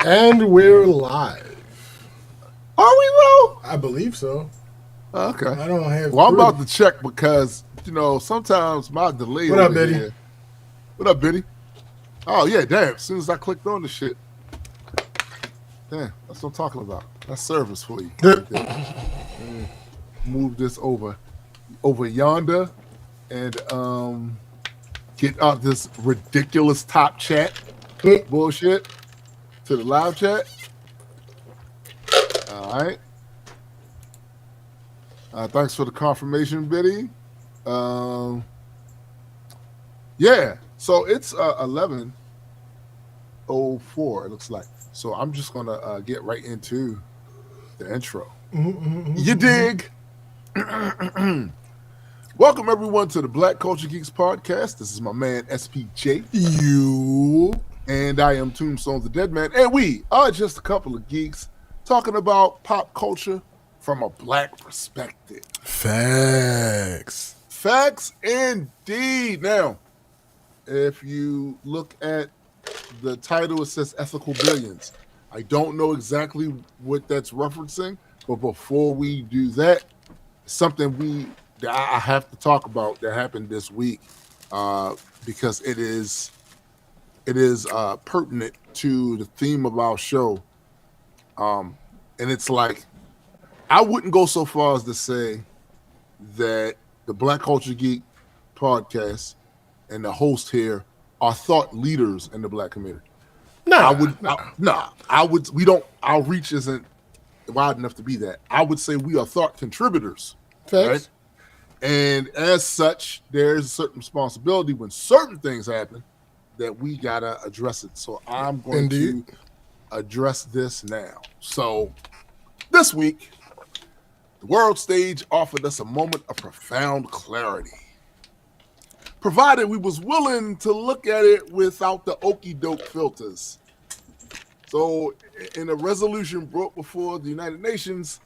And we're live. Are we though? I believe so. Okay. I don't have Well, I'm about proof. to check because sometimes my delay What up, over Betty? here. What up, Biddy? Oh yeah, damn. As soon as I clicked on the shit, damn, that's what I'm talking about. That's service for you right there. Move this over yonder and get out this ridiculous top chat bullshit to the live chat. All right. Thanks for the confirmation, Biddy. Um, yeah. So it's 11:04. It looks like. So I'm just gonna get right into the intro. You dig? Welcome everyone to the Black Culture Geeks podcast. This is my man SPJ. You. And I am Tombstone the Dead Man. And we are just a couple of geeks talking about pop culture from a black perspective. Facts. Facts indeed. Now, if you look at the title, it says Ethical Billions. I don't know exactly what that's referencing, but before we do that, something that I have to talk about that happened this week because it is pertinent to the theme of our show. And it's like, I wouldn't go so far as to say that the Black Culture Geek podcast and the host here are thought leaders in the black community. Our reach isn't wide enough to be that. I would say we are thought contributors. Facts. Right? And as such, there's a certain responsibility when certain things happen that we gotta address it. So I'm going to address this now. So this week, the world stage offered us a moment of profound clarity, provided we was willing to look at it without the okey doke filters. So in a resolution brought before the United Nations,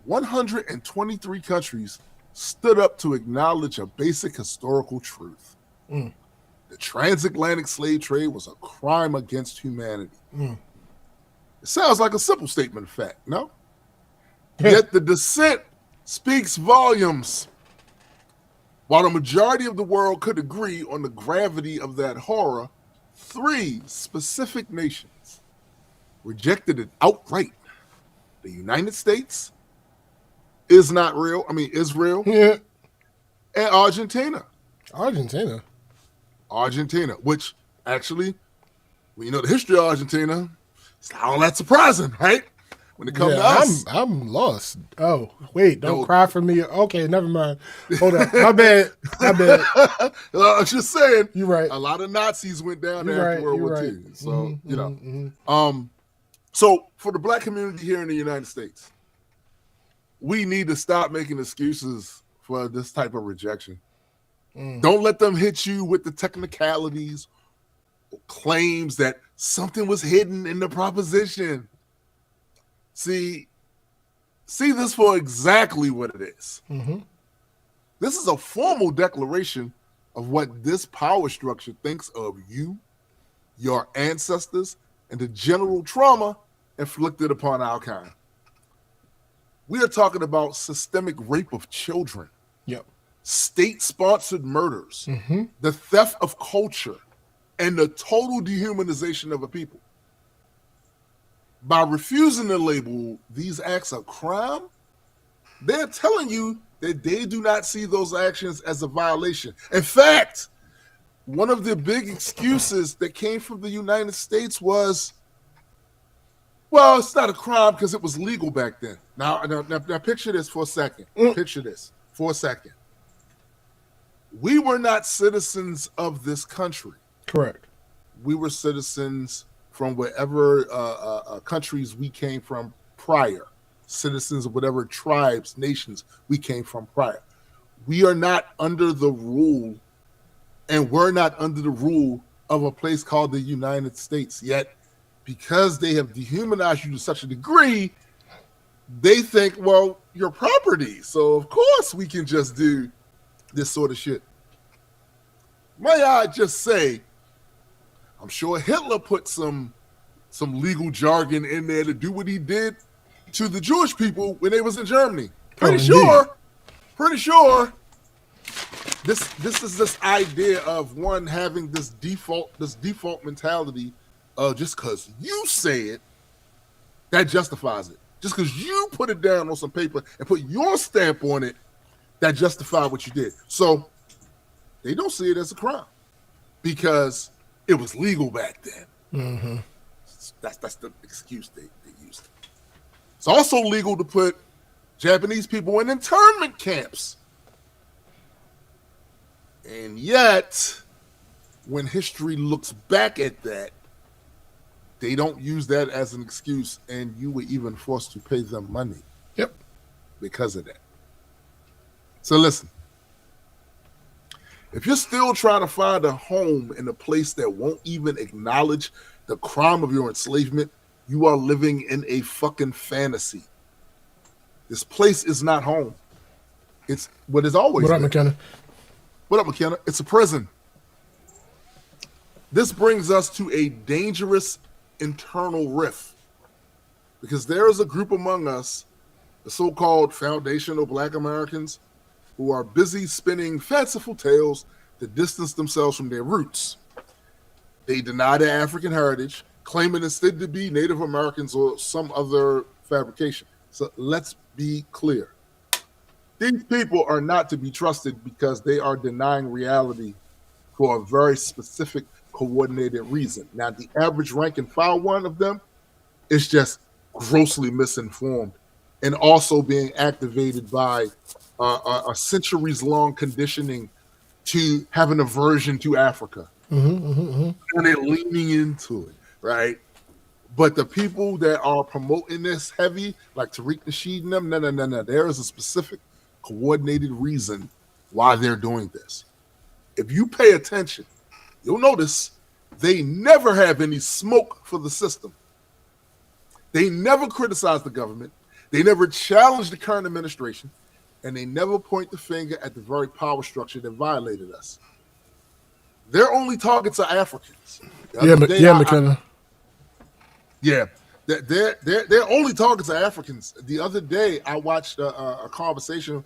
123 countries stood up to acknowledge a basic historical truth. The transatlantic slave trade was a crime against humanity. It sounds like a simple statement of fact, no? Yet the dissent speaks volumes. While the majority of the world could agree on the gravity of that horror, 3 specific nations rejected it outright. The United States, Israel, Yeah. and Argentina. Argentina. Which actually, when you know the history of Argentina, it's not all that surprising, right? When it comes to us. I'm lost. Oh, wait, don't cry for me. Okay, never mind. Hold up. My bad. I was just saying. You're right. A lot of Nazis went down You're there right, after World you're War right. II. So, so for the black community here in the United States, we need to stop making excuses for this type of rejection. Don't let them hit you with the technicalities or claims that something was hidden in the proposition. See this for exactly what it is. This is a formal declaration of what this power structure thinks of you, your ancestors, and the general trauma inflicted upon our kind. We are talking about systemic rape of children, Yep. state-sponsored murders, the theft of culture, and the total dehumanization of a people. By refusing to label these acts a crime, they're telling you that they do not see those actions as a violation. In fact, one of the big excuses that came from the United States was, well, it's not a crime because it was legal back then. Now picture this for a second. Picture this for a second. We were not citizens of this country. Correct. We were citizens from wherever countries we came from prior, citizens of whatever tribes, nations we came from prior. We are not under the rule, and we're not under the rule of a place called the United States. Yet, because they have dehumanized you to such a degree, they think, well, you're property. So, of course, we can just do this sort of shit. May I just say, I'm sure Hitler put some some legal jargon in there to do what he did to the Jewish people when they was in Germany. Pretty sure this is this idea of one having this default mentality of just because you say it, that justifies it. Just because you put it down on some paper and put your stamp on it, that justifies what you did. So they don't see it as a crime because it was legal back then. Mm-hmm. That's the excuse they used. It's also legal to put Japanese people in internment camps. And yet, when history looks back at that, they don't use that as an excuse, and you were even forced to pay them money. Yep. Because of that. So listen, if you're still trying to find a home in a place that won't even acknowledge the crime of your enslavement, you are living in a fucking fantasy. This place is not home. It's what is always. What up, McKenna? What up, McKenna? It's a prison. This brings us to a dangerous internal rift because there is a group among us, the so-called foundational Black Americans, who are busy spinning fanciful tales to distance themselves from their roots. They deny their African heritage, claiming instead to be Native Americans or some other fabrication. So let's be clear. These people are not to be trusted because they are denying reality for a very specific, coordinated reason. Now, the average rank and file one of them is just grossly misinformed and also being activated by a centuries-long conditioning to have an aversion to Africa. And they're leaning into it, right? But the people that are promoting this heavy, like Tariq Nasheed and them, no. There is a specific, coordinated reason why they're doing this. If you pay attention, you'll notice they never have any smoke for the system. They never criticize the government. They never challenge the current administration. And they never point the finger at the very power structure that violated us. Their only targets are Africans. McKenna. Their only targets are Africans. The other day, I watched a conversation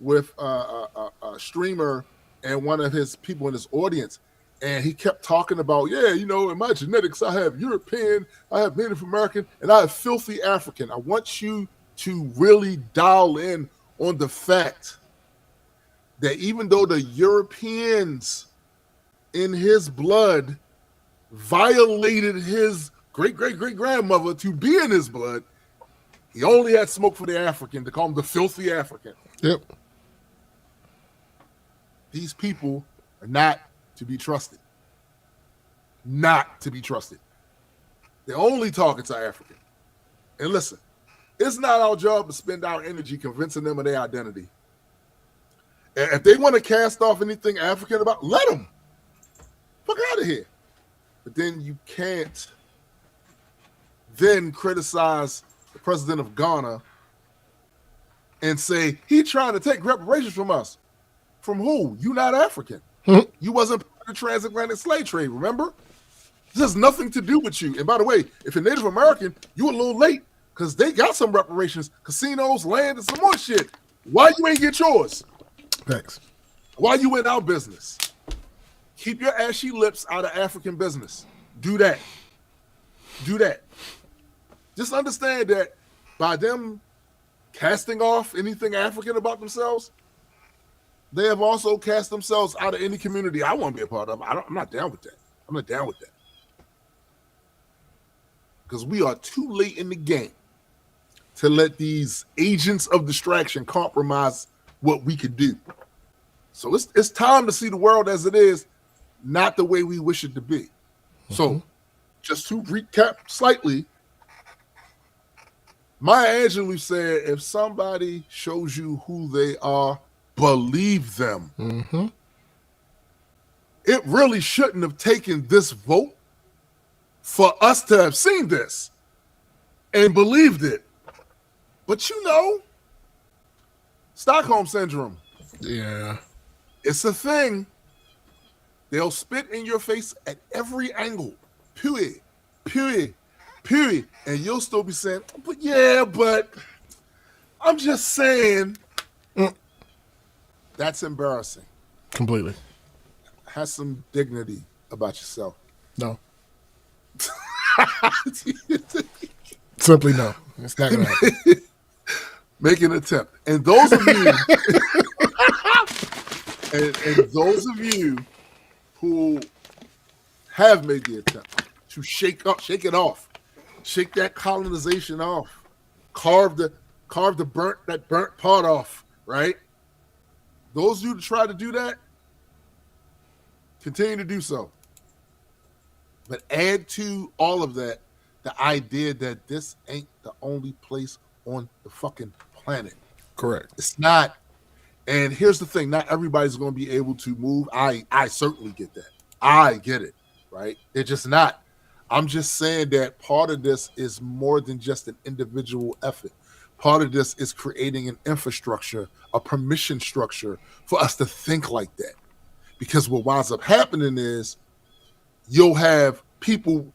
with a streamer and one of his people in his audience, and he kept talking about, in my genetics, I have European, I have Native American, and I have filthy African. I want you to really dial in on the fact that even though the Europeans in his blood violated his great-great-great-grandmother to be in his blood, he only had smoke for the African, to call him the filthy African. Yep. These people are not to be trusted. Not to be trusted. Their only targets are African. And listen, it's not our job to spend our energy convincing them of their identity. And if they want to cast off anything African about, let them. Fuck out of here. But then you can't then criticize the president of Ghana and say, he trying to take reparations from us. From who? You not African. You wasn't part of the transatlantic slave trade, remember? This has nothing to do with you. And by the way, if you're Native American, you a little late because they got some reparations, casinos, land, and some more shit. Why you ain't get yours? Thanks. Why you in our business? Keep your ashy lips out of African business. Do that. Do that. Just understand that by them casting off anything African about themselves, they have also cast themselves out of any community I want to be a part of. I'm not down with that. I'm not down with that. Because we are too late in the game to let these agents of distraction compromise what we could do. So it's time to see the world as it is, not the way we wish it to be. So just to recap slightly, Maya Angelou said, if somebody shows you who they are, believe them. It really shouldn't have taken this vote for us to have seen this and believed it. But Stockholm Syndrome. Yeah. It's a thing. They'll spit in your face at every angle. Pure. Period. And you'll still be saying, but I'm just saying. That's embarrassing. Completely. Have some dignity about yourself. No. Simply no. It's not going to happen. Make an attempt. And those of you and those of you who have made the attempt to shake it off, shake that colonization off, carve the burnt part off, right? Those of you to try to do that, continue to do so. But add to all of that the idea that this ain't the only place on the fucking planet. Correct. It's not. And here's the thing, not everybody's going to be able to move. I certainly get that. I get it, right? They're just not. I'm just saying that part of this is more than just an individual effort. Part of this is creating an infrastructure, a permission structure for us to think like that. Because what winds up happening is you'll have people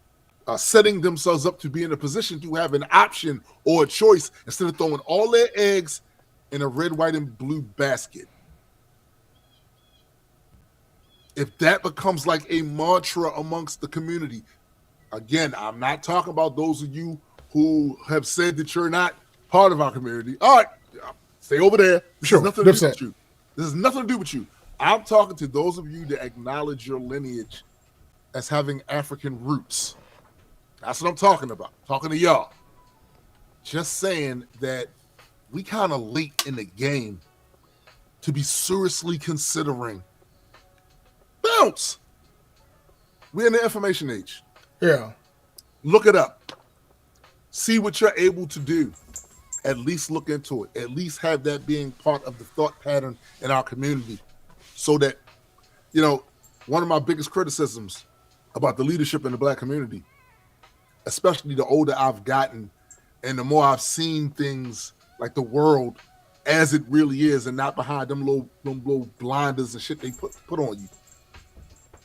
setting themselves up to be in a position to have an option or a choice instead of throwing all their eggs in a red, white, and blue basket. If that becomes like a mantra amongst the community, again, I'm not talking about those of you who have said that you're not part of our community. All right, stay over there. Sure. This has nothing to do with you. I'm talking to those of you that acknowledge your lineage as having African roots. That's what I'm talking about. I'm talking to y'all. Just saying that we kind of late in the game to be seriously considering bounce. We're in the information age. Yeah. Look it up. See what you're able to do. At least look into it. At least have that being part of the thought pattern in our community. So that, one of my biggest criticisms about the leadership in the Black community, especially the older I've gotten and the more I've seen things like the world as it really is and not behind them little blinders and shit they put on you.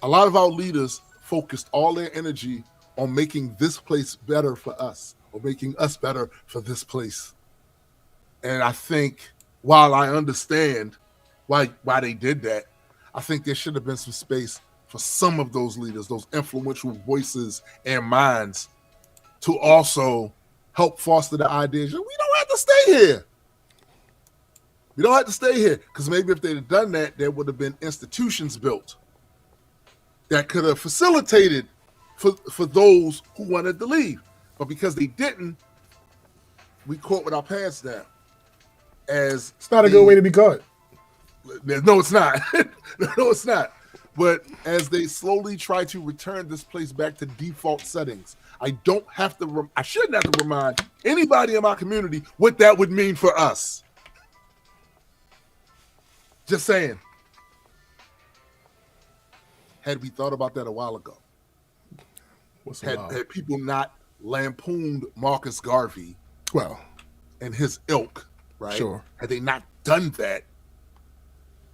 A lot of our leaders focused all their energy on making this place better for us or making us better for this place. And I think while I understand why they did that, I think there should have been some space for some of those leaders, those influential voices and minds, to also help foster the idea we don't have to stay here. We don't have to stay here. Because maybe if they'd have done that, there would have been institutions built that could have facilitated for those who wanted to leave. But because they didn't, we caught with our pants down. It's not a good way to be caught. No, it's not. No, it's not. But as they slowly try to return this place back to default settings, I shouldn't have to remind anybody in my community what that would mean for us. Just saying. Had we thought about that a while ago, had people not lampooned Marcus Garvey, and his ilk, right? Sure. Had they not done that,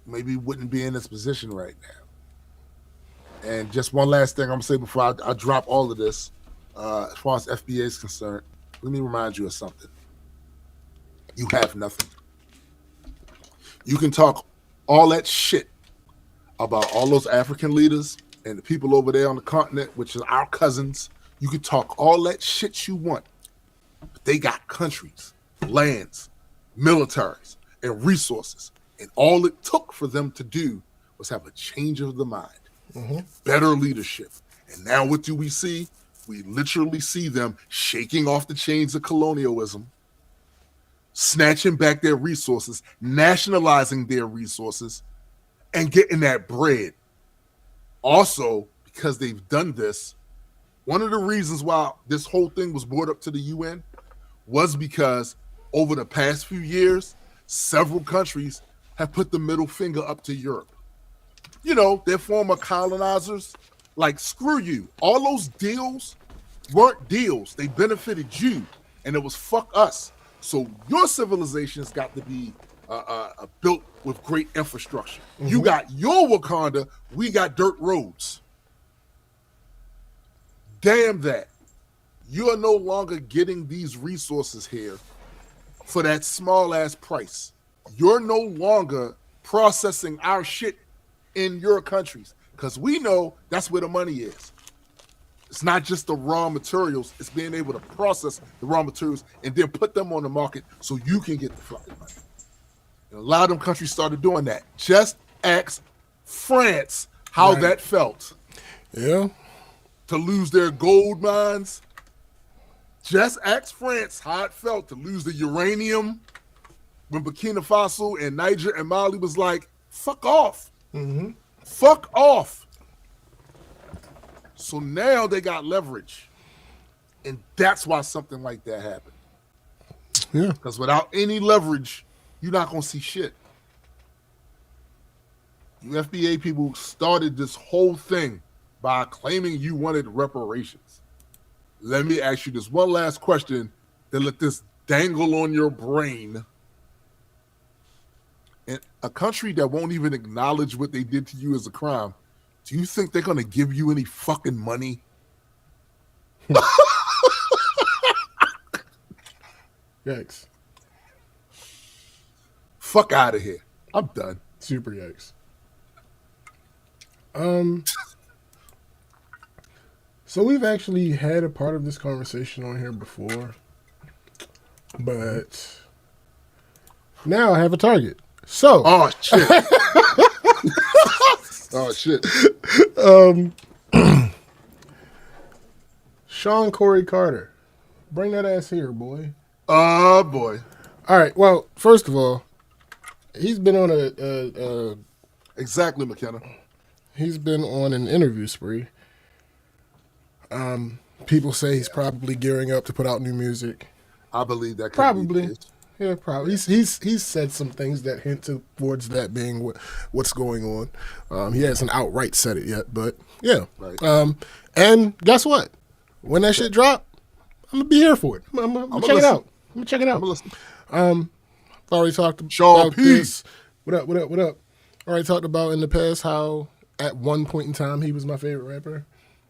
maybe we wouldn't be in this position right now. And just one last thing I'm gonna say before I drop all of this, as far as FBA is concerned, let me remind you of something. You have nothing. You can talk all that shit about all those African leaders and the people over there on the continent, which is our cousins. You can talk all that shit you want, but they got countries, lands, militaries, and resources. And all it took for them to do was have a change of the mind, better leadership. And now what do we see? We literally see them shaking off the chains of colonialism, snatching back their resources, nationalizing their resources, and getting that bread. Also, because they've done this, one of the reasons why this whole thing was brought up to the UN was because over the past few years, several countries have put the middle finger up to Europe. Their former colonizers, like, screw you. All those deals weren't deals. They benefited you, and it was fuck us. So your civilization's got to be built with great infrastructure. You got your Wakanda, we got dirt roads. Damn that. You are no longer getting these resources here for that small ass price. You're no longer processing our shit in your countries because we know that's where the money is. It's not just the raw materials, it's being able to process the raw materials and then put them on the market so you can get the fucking money. And a lot of them countries started doing that. Just ask France how that felt. Yeah. To lose their gold mines. Just ask France how it felt to lose the uranium when Burkina Faso and Niger and Mali was like, fuck off. Mm-hmm. Fuck off. So now they got leverage. And that's why something like that happened. Yeah. Because without any leverage, you're not going to see shit. You FBA people started this whole thing by claiming you wanted reparations. Let me ask you this one last question to let this dangle on your brain. In a country that won't even acknowledge what they did to you as a crime, do you think they're going to give you any fucking money? Yikes. Fuck out of here. I'm done. Super yikes. So we've actually had a part of this conversation on here before, but now I have a target. So, oh shit, oh shit. Sean Corey Carter, bring that ass here, boy. Oh boy. All right. Well, first of all, he's been on a exactly, McKenna. He's been on an interview spree. People say he's probably gearing up to put out new music. I believe that could probably. Be yeah, probably. He's said some things that hint towards that being what's going on. He hasn't outright said it yet, but yeah. Right. And guess what? When that shit drop, I'm gonna be here for it. I'm gonna check it out. I'm gonna check it out. I've already talked about this. What up? Already talked about in the past how at one point in time he was my favorite rapper.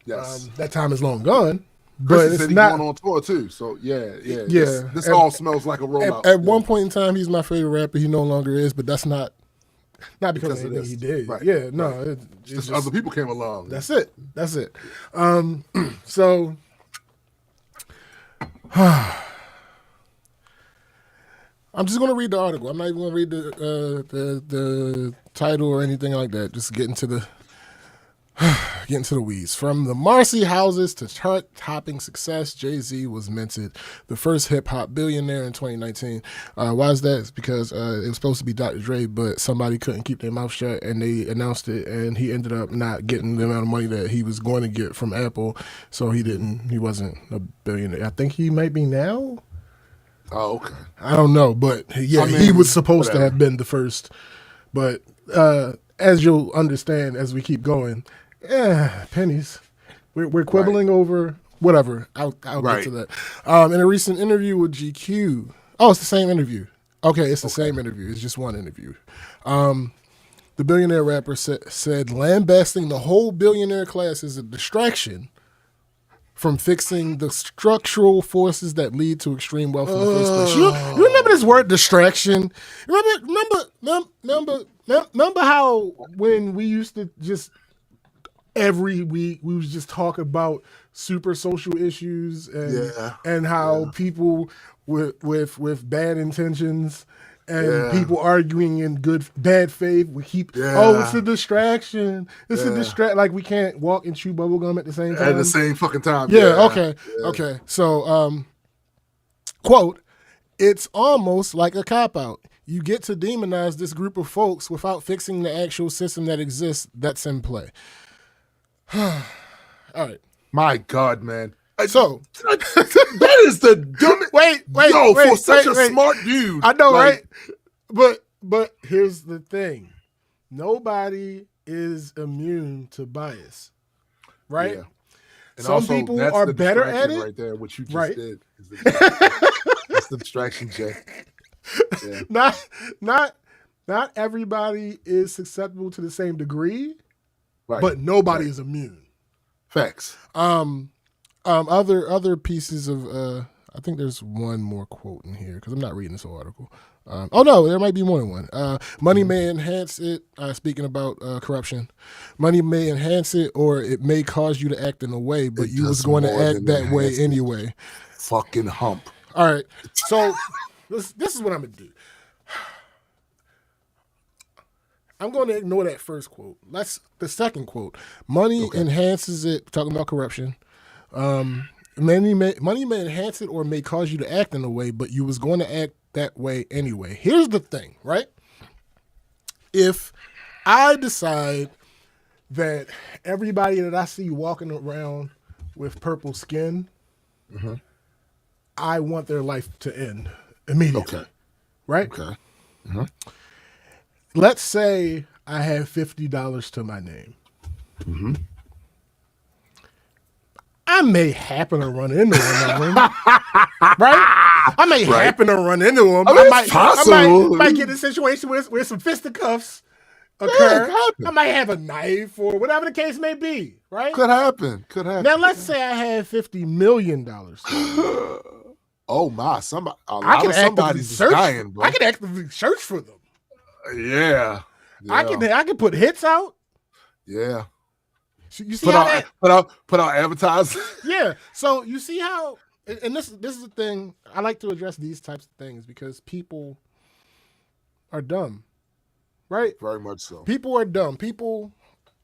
Yes. That time is long gone. But it's not going on tour too. So yeah. This at, all smells like a rollout. At one point in time, he's my favorite rapper. He no longer is, but that's not because of anything he did. Right. Yeah, no, right. It's just other people came along. That's it. So I'm just gonna read the article. I'm not even gonna read the title or anything like that. Just get into the weeds. From the Marcy houses to chart-topping success, Jay-Z was minted the first hip-hop billionaire in 2019. Why is that? It's because it was supposed to be Dr. Dre, but somebody couldn't keep their mouth shut, and they announced it, and he ended up not getting the amount of money that he was going to get from Apple, so he wasn't a billionaire. I think he might be now. Oh, okay. I don't know, but yeah, he was supposed to have been the first. But as you'll understand as we keep going, pennies. We're quibbling over whatever. I'll get to that. In a recent interview with GQ. Oh, it's the same interview. Okay, it's the same interview. It's just one interview. The billionaire rapper said lambasting the whole billionaire class is a distraction from fixing the structural forces that lead to extreme wealth in the first place. You remember this word distraction? Remember how when we used to just every week we was just talk about super social issues and how people with bad intentions and people arguing in bad faith, we keep it's a distraction. It's a distract. Like we can't walk and chew bubble gum at the same time. At the same fucking time. Okay. So, quote, it's almost like a cop-out. You get to demonize this group of folks without fixing the actual system that exists that's in play. All right. My God, man. So that is the dumbest. Wait, for such a smart dude. I know, right? But here's the thing: nobody is immune to bias, right? Yeah. And some also, people are better at it. Right there, what you just did. That's the distraction, Jay. Yeah. Not everybody is susceptible to the same degree, but nobody is immune. Facts. Other pieces of I think there's one more quote in here because I'm not reading this whole article. Oh no, there might be more than one. Money may enhance it. Speaking about corruption, money may enhance it, or it may cause you to act in a way, but you was going to act that way anyway. Fucking hump. All right, so this is what I'm gonna do. I'm going to ignore that first quote. That's the second quote. Money enhances it. Talking about corruption. Money may enhance it or may cause you to act in a way, but you was going to act that way anyway. Here's the thing, right? If I decide that everybody that I see walking around with purple skin, I want their life to end immediately. Okay. Right? Okay. Let's say I have $50 to my name. I may happen to run into one of them, right? I may happen to run into them. I might get in a situation where some fisticuffs occur. Yeah, I might have a knife or whatever the case may be, right? Could happen. Now let's say I have $50 million. Oh my! Somebody's dying, bro. I can actively search for them. Yeah. I can put hits out. Yeah. You see put out advertising. Yeah. So you see how, and this is the thing. I like to address these types of things because people are dumb, right? Very much so. People are dumb. People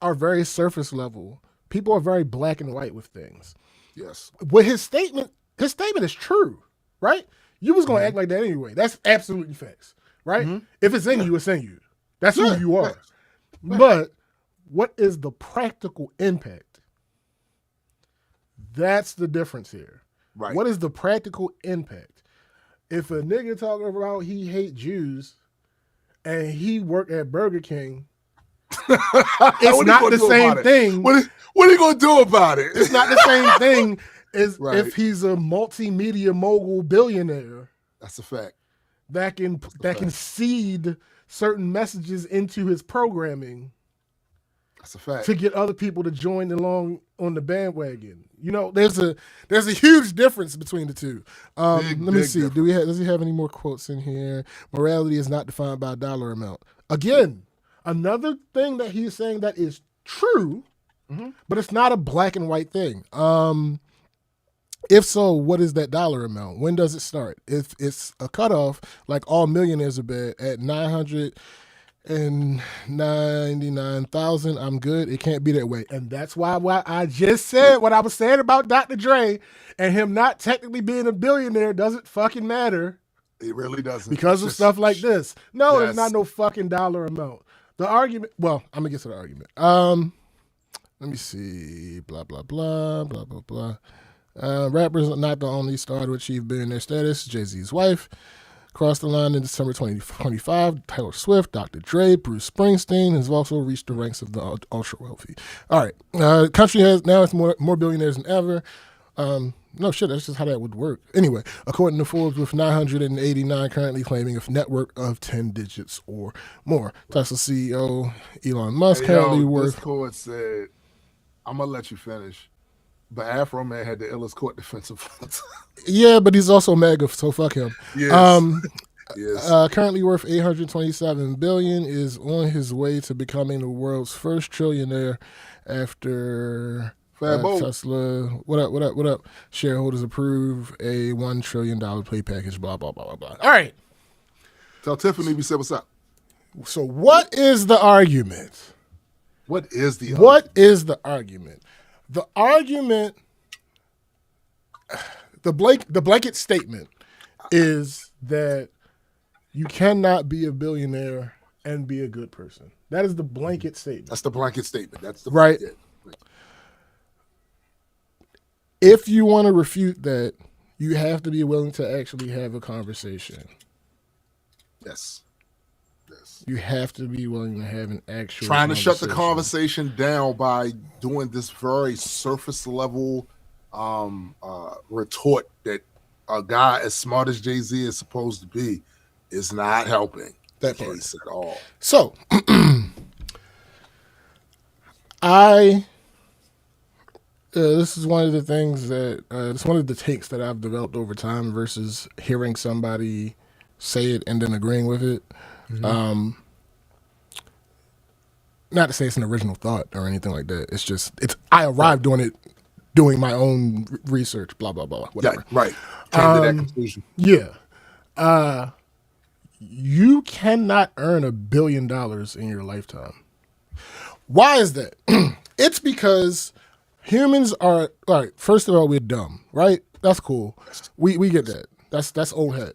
are very surface level. People are very black and white with things. Yes. But his statement is true, right? You was gonna act like that anyway. That's absolutely facts. Right? If it's in you, it's in you. That's who you are. Right. But what is the practical impact? That's the difference here. Right. What is the practical impact? If a nigga talking about he hate Jews and he work at Burger King, it's not the same thing. What are you going to do about it? It's not the same thing as if he's a multimedia mogul billionaire. That's a fact. That can seed certain messages into his programming. That's a fact. To get other people to join along on the bandwagon. You know, there's a huge difference between the two. Let me see. Difference. Does he have any more quotes in here? Morality is not defined by a dollar amount. Again, another thing that he's saying that is true, but it's not a black and white thing. If so, what is that dollar amount? When does it start? If it's a cutoff, like all millionaires are bad, at 999,000, I'm good. It can't be that way. And that's why what I just said, what I was saying about Dr. Dre and him not technically being a billionaire doesn't fucking matter. It really doesn't. Because of stuff like this. No, there's not no fucking dollar amount. The argument, well, I'm going to get to the argument. Let me see. Blah, blah, blah, blah, blah, blah. Rappers are not the only star to achieve billionaire status. Jay-Z's wife crossed the line in December 2025. Taylor Swift, Dr. Dre, Bruce Springsteen has also reached the ranks of the ultra wealthy. All right, country has more billionaires than ever. No shit, that's just how that would work. Anyway, according to Forbes, with 989 currently claiming a network of 10 digits or more. Tesla CEO Elon Musk currently worth. This court said, I'm gonna let you finish. But Afro Man had the illest court defensive. Yeah, but he's also MAGA, so fuck him. Yes. Yes. Currently worth $827 billion, is on his way to becoming the world's first trillionaire after Tesla. What up? Shareholders approve a $1 trillion pay package. Blah blah blah blah blah. All right. Tell Tiffany we said what's up. So what is the argument? What is the argument? The argument, the blanket statement is that you cannot be a billionaire and be a good person. That is the blanket statement. That's the blanket statement. That's the right. If you want to refute that, you have to be willing to actually have a conversation. Yes. You have to be willing to have an actual trying to shut the conversation down by doing this very surface level retort that a guy as smart as Jay-Z is supposed to be is not helping that case at all. So This is one of the things that it's one of the takes that I've developed over time versus hearing somebody say it and then agreeing with it. Mm-hmm. Not to say it's an original thought or anything like that. It's just I arrived on it doing my own research. Blah blah blah. Whatever. Yeah, right. Came to that conclusion. Yeah. You cannot earn $1 billion in your lifetime. Why is that? It's because humans are, all right, first of all, we're dumb, right? That's cool. We get that. That's old hat.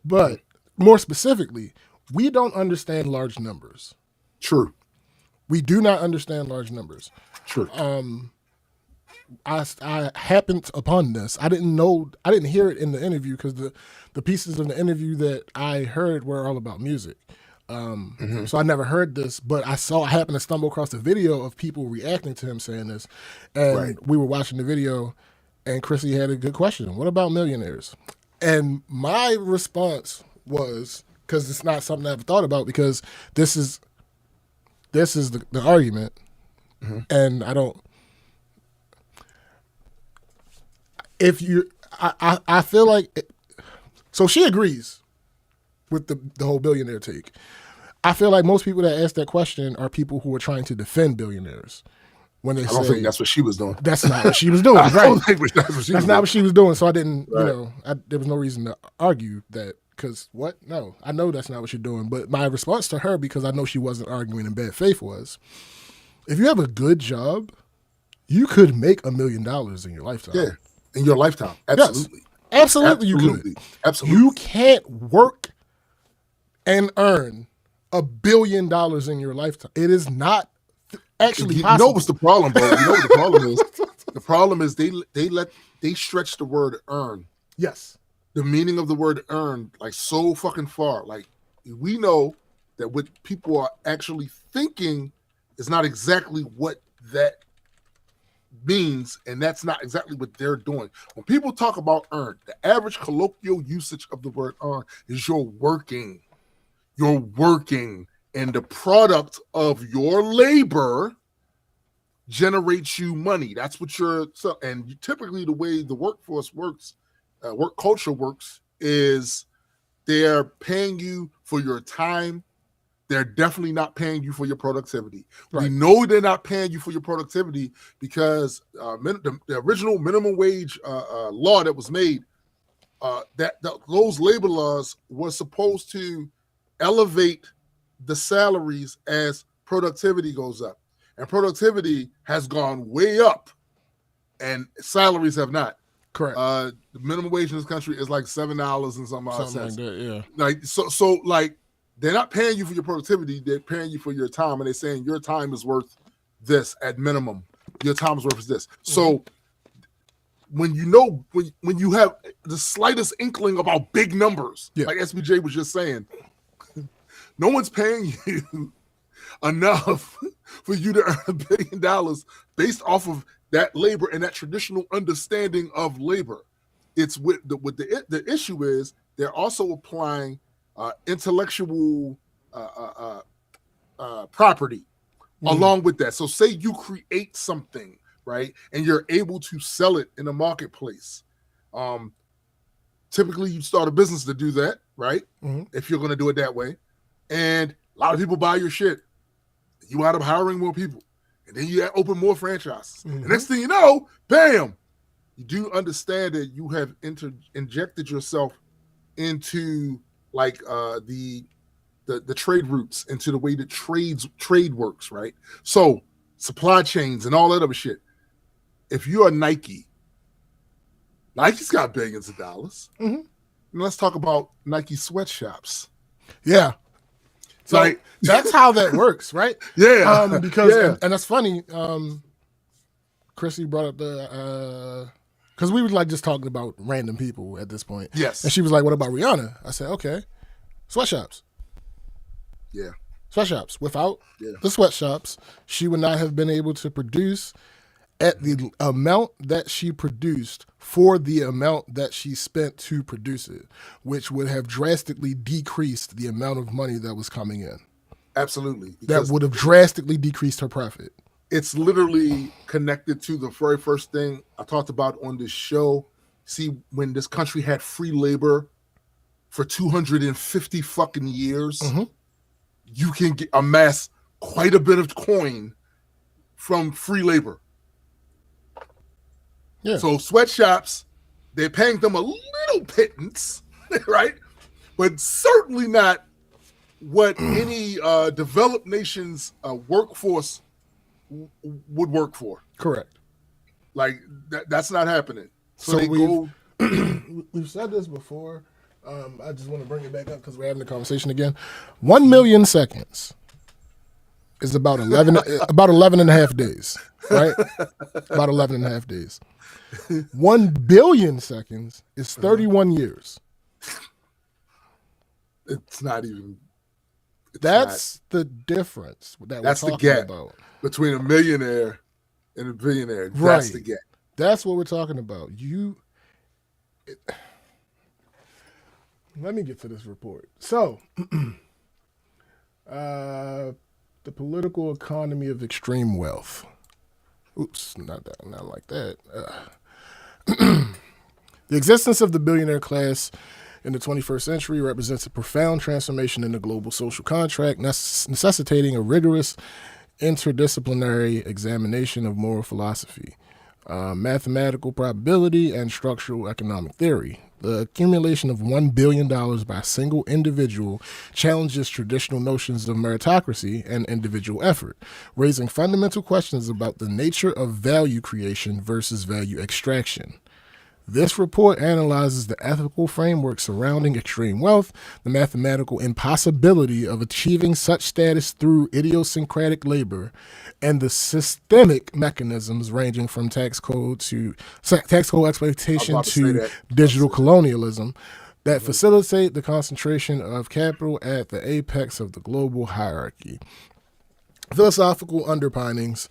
But more specifically, we don't understand large numbers. True. We do not understand large numbers. True. I happened upon this. I didn't hear it in the interview because the pieces of the interview that I heard were all about music. So I never heard this, but I happened to stumble across a video of people reacting to him saying this. And we were watching the video and Chrissy had a good question. What about millionaires? And my response was, because it's not something I've thought about, because this is the argument. Mm-hmm. And I don't, I feel like, so she agrees with the whole billionaire take. I feel like most people that ask that question are people who are trying to defend billionaires. When they don't think that's what she was doing. That's not what she was doing. Right. I don't think that's what she was not what she was doing. So I didn't, there was no reason to argue that. Because what? No, I know that's not what you're doing. But my response to her, because I know she wasn't arguing in bad faith, was, if you have a good job, you could make $1 million in your lifetime. Yeah, in your lifetime. Absolutely. Yes. Absolutely, you could. Absolutely. You can't work and earn $1 billion in your lifetime. It is not actually possible. You know what's the problem, bro? You know what the problem is? The problem is they stretch the word earn. Yes. The meaning of the word earn, like, so fucking far. Like, we know that what people are actually thinking is not exactly what that means, and that's not exactly what they're doing. When people talk about earn, the average colloquial usage of the word earn is you're working. You're working, and the product of your labor generates you money. That's what and typically the way the workforce works, work culture works, is they're paying you for your time. They're definitely not paying you for your productivity. Right. We know they're not paying you for your productivity because the original minimum wage law that was made, those labor laws were supposed to elevate the salaries as productivity goes up. And productivity has gone way up, and salaries have not. Correct. The minimum wage in this country is like $7 and something like that, yeah. Like so like, they're not paying you for your productivity, they're paying you for your time, and they're saying your time is worth this at minimum. Your time is worth this. Mm-hmm. So when you have the slightest inkling about big numbers, like SBJ was just saying, no one's paying you enough for you to earn $1 billion based off of that labor and that traditional understanding of labor. It's the issue is they're also applying intellectual property along with that. So say you create something, right, and you're able to sell it in a marketplace. Typically, you start a business to do that, right? Mm-hmm. If you're going to do it that way. And a lot of people buy your shit. You end up hiring more people. And then you open more franchises. Mm-hmm. The next thing you know, bam, you do understand that you have injected yourself into like the trade routes, into the way that trade works, right? So supply chains and all that other shit. If you're a Nike's got billions of dollars. Mm-hmm. And let's talk about Nike sweatshops. Yeah. So like, that's how that works, right? Yeah. Because and that's funny. Chrissy brought up because we were like just talking about random people at this point. Yes. And she was like, "What about Rihanna?" I said, "Okay, sweatshops." Yeah. Sweatshops. Without the sweatshops, she would not have been able to produce at the amount that she produced for the amount that she spent to produce it, which would have drastically decreased the amount of money that was coming in. Absolutely. That would have drastically decreased her profit. it's literally connected to the very first thing I talked about on this show. See, when this country had free labor for 250 fucking years, you can amass quite a bit of coin from free labor. Yeah. So sweatshops, they're paying them a little pittance, right? But certainly not what any developed nation's workforce would work for. Correct. Like that's not happening. So we've said this before. I just want to bring it back up because we're having the conversation again. 1 million seconds is about 11 and a half days, right? About 11 and a half days. 1 billion seconds is 31 years. It's not even. That's the difference that's the gap between a millionaire and a billionaire. Right. That's the gap. That's what we're talking about. Let me get to this report. So, the political economy of extreme wealth. Oops, not like that. The existence of the billionaire class in the 21st century represents a profound transformation in the global social contract, necessitating a rigorous interdisciplinary examination of moral philosophy, mathematical probability, and structural economic theory. The accumulation of $1 billion by a single individual challenges traditional notions of meritocracy and individual effort, raising fundamental questions about the nature of value creation versus value extraction. This report analyzes the ethical framework surrounding extreme wealth, the mathematical impossibility of achieving such status through idiosyncratic labor, and the systemic mechanisms ranging from tax code exploitation to digital colonialism that facilitate the concentration of capital at the apex of the global hierarchy. Philosophical underpinnings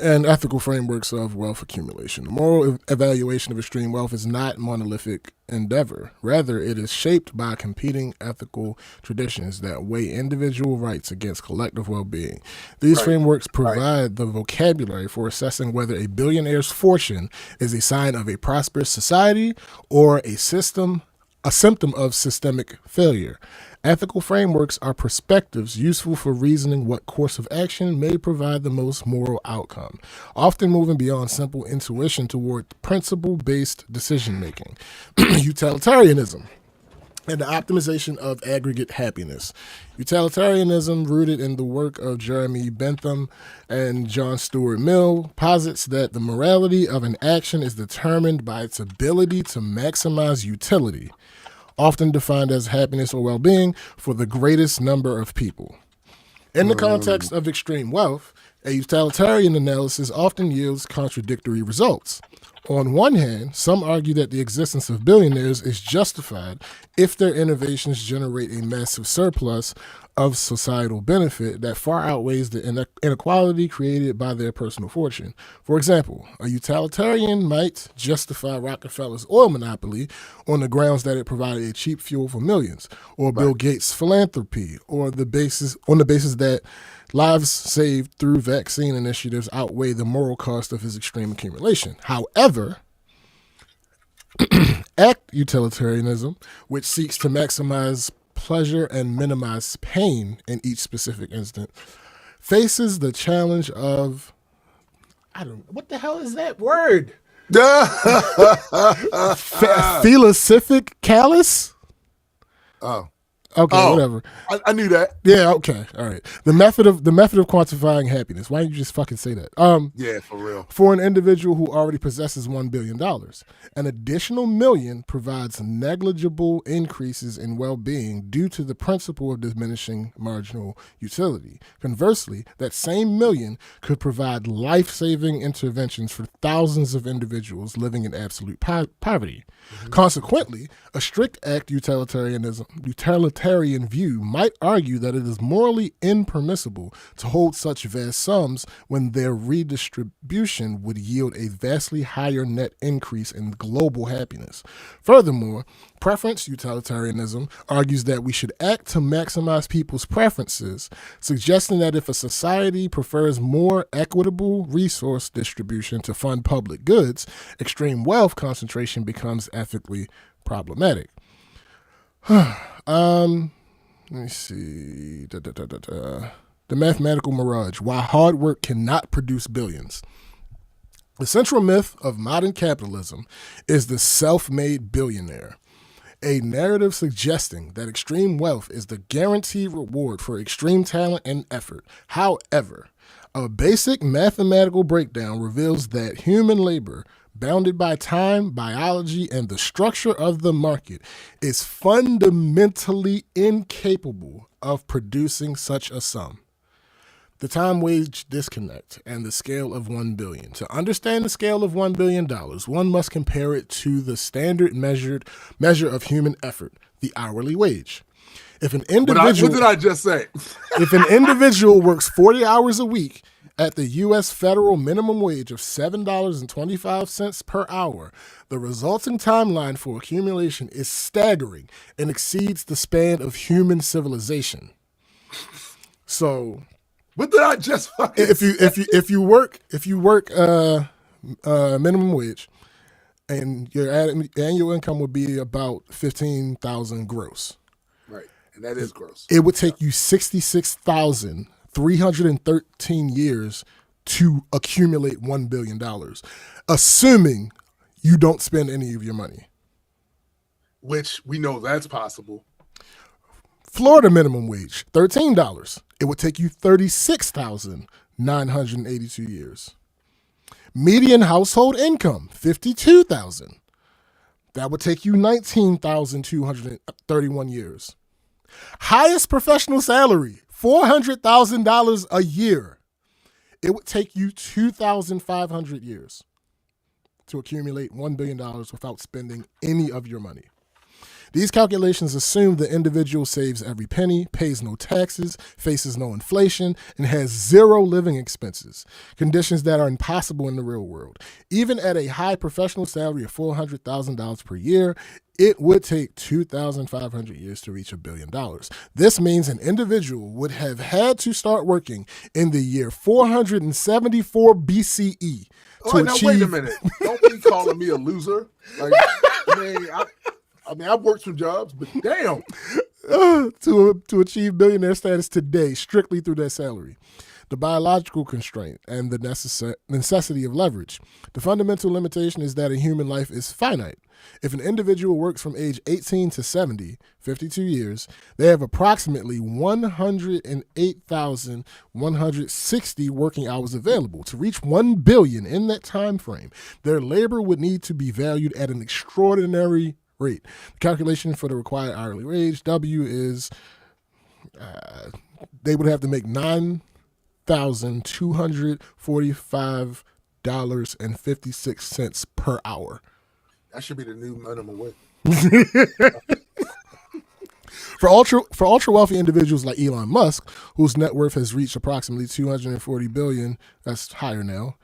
and ethical frameworks of wealth accumulation. The moral evaluation of extreme wealth is not a monolithic endeavor. Rather, it is shaped by competing ethical traditions that weigh individual rights against collective well-being. These frameworks provide the vocabulary for assessing whether a billionaire's fortune is a sign of a prosperous society or a symptom of systemic failure. Ethical frameworks are perspectives useful for reasoning what course of action may provide the most moral outcome, often moving beyond simple intuition toward principle-based decision-making. Utilitarianism and the optimization of aggregate happiness. Utilitarianism, rooted in the work of Jeremy Bentham and John Stuart Mill, posits that the morality of an action is determined by its ability to maximize utility, often defined as happiness or well-being for the greatest number of people. In the context of extreme wealth, a utilitarian analysis often yields contradictory results. On one hand, some argue that the existence of billionaires is justified if their innovations generate a massive surplus of societal benefit that far outweighs the inequality created by their personal fortune. For example, a utilitarian might justify Rockefeller's oil monopoly on the grounds that it provided a cheap fuel for millions, or Bill Gates' philanthropy, or on the basis that lives saved through vaccine initiatives outweigh the moral cost of his extreme accumulation. However, act utilitarianism, which seeks to maximize pleasure and minimize pain in each specific instant, faces the challenge of, what the hell is that word? Philosophic callous? Oh. Okay, whatever. I knew that. Yeah, okay, all right. The method of quantifying happiness. Why don't you just fucking say that? Yeah, for real. For an individual who already possesses $1 billion, an additional million provides negligible increases in well-being due to the principle of diminishing marginal utility. Conversely, that same million could provide life-saving interventions for thousands of individuals living in absolute poverty. Mm-hmm. Consequently, a strict act utilitarianism utilitarian view might argue that it is morally impermissible to hold such vast sums when their redistribution would yield a vastly higher net increase in global happiness. Furthermore, preference utilitarianism argues that we should act to maximize people's preferences, suggesting that if a society prefers more equitable resource distribution to fund public goods, extreme wealth concentration becomes ethically problematic. Let me see. The mathematical mirage. Why hard work cannot produce billions. The central myth of modern capitalism is the self-made billionaire, a narrative suggesting that extreme wealth is the guaranteed reward for extreme talent and effort. However, a basic mathematical breakdown reveals that human labor, bounded by time, biology, and the structure of the market, is fundamentally incapable of producing such a sum. The time-wage disconnect and the scale of $1 billion. To understand the scale of $1 billion, one must compare it to the standard measure of human effort, the hourly wage. If an individual, what did I just say? If an individual works 40 hours a week at the U.S. federal minimum wage of $7.25 per hour, the resulting timeline for accumulation is staggering and exceeds the span of human civilization. So, what did I just? If you work minimum wage, and your annual income would be about $15,000 gross. Right, and that is gross. It would take you 66,313 years to accumulate $1 billion, assuming you don't spend any of your money. Which we know that's possible. Florida minimum wage, $13. It would take you 36,982 years. Median household income, $52,000. That would take you 19,231 years. Highest professional salary, $400,000 a year. It would take you 2,500 years to accumulate $1 billion without spending any of your money. These calculations assume the individual saves every penny, pays no taxes, faces no inflation, and has zero living expenses, conditions that are impossible in the real world. Even at a high professional salary of $400,000 per year, it would take 2,500 years to reach $1 billion. This means an individual would have had to start working in the year 474 BCE. Now, wait a minute. Don't be calling me a loser. Like, I've worked some jobs, but damn. To achieve billionaire status today, strictly through their salary. The biological constraint and the necessity of leverage. The fundamental limitation is that a human life is finite. If an individual works from age 18 to 70, 52 years, they have approximately 108,160 working hours available. To reach 1 billion in that time frame, their labor would need to be valued at an extraordinary rate. The calculation for the required hourly wage, W, is they would have to make $9,245.56 per hour. That should be the new minimum wage. For ultra wealthy individuals like Elon Musk, whose net worth has reached approximately $240 billion, that's higher now.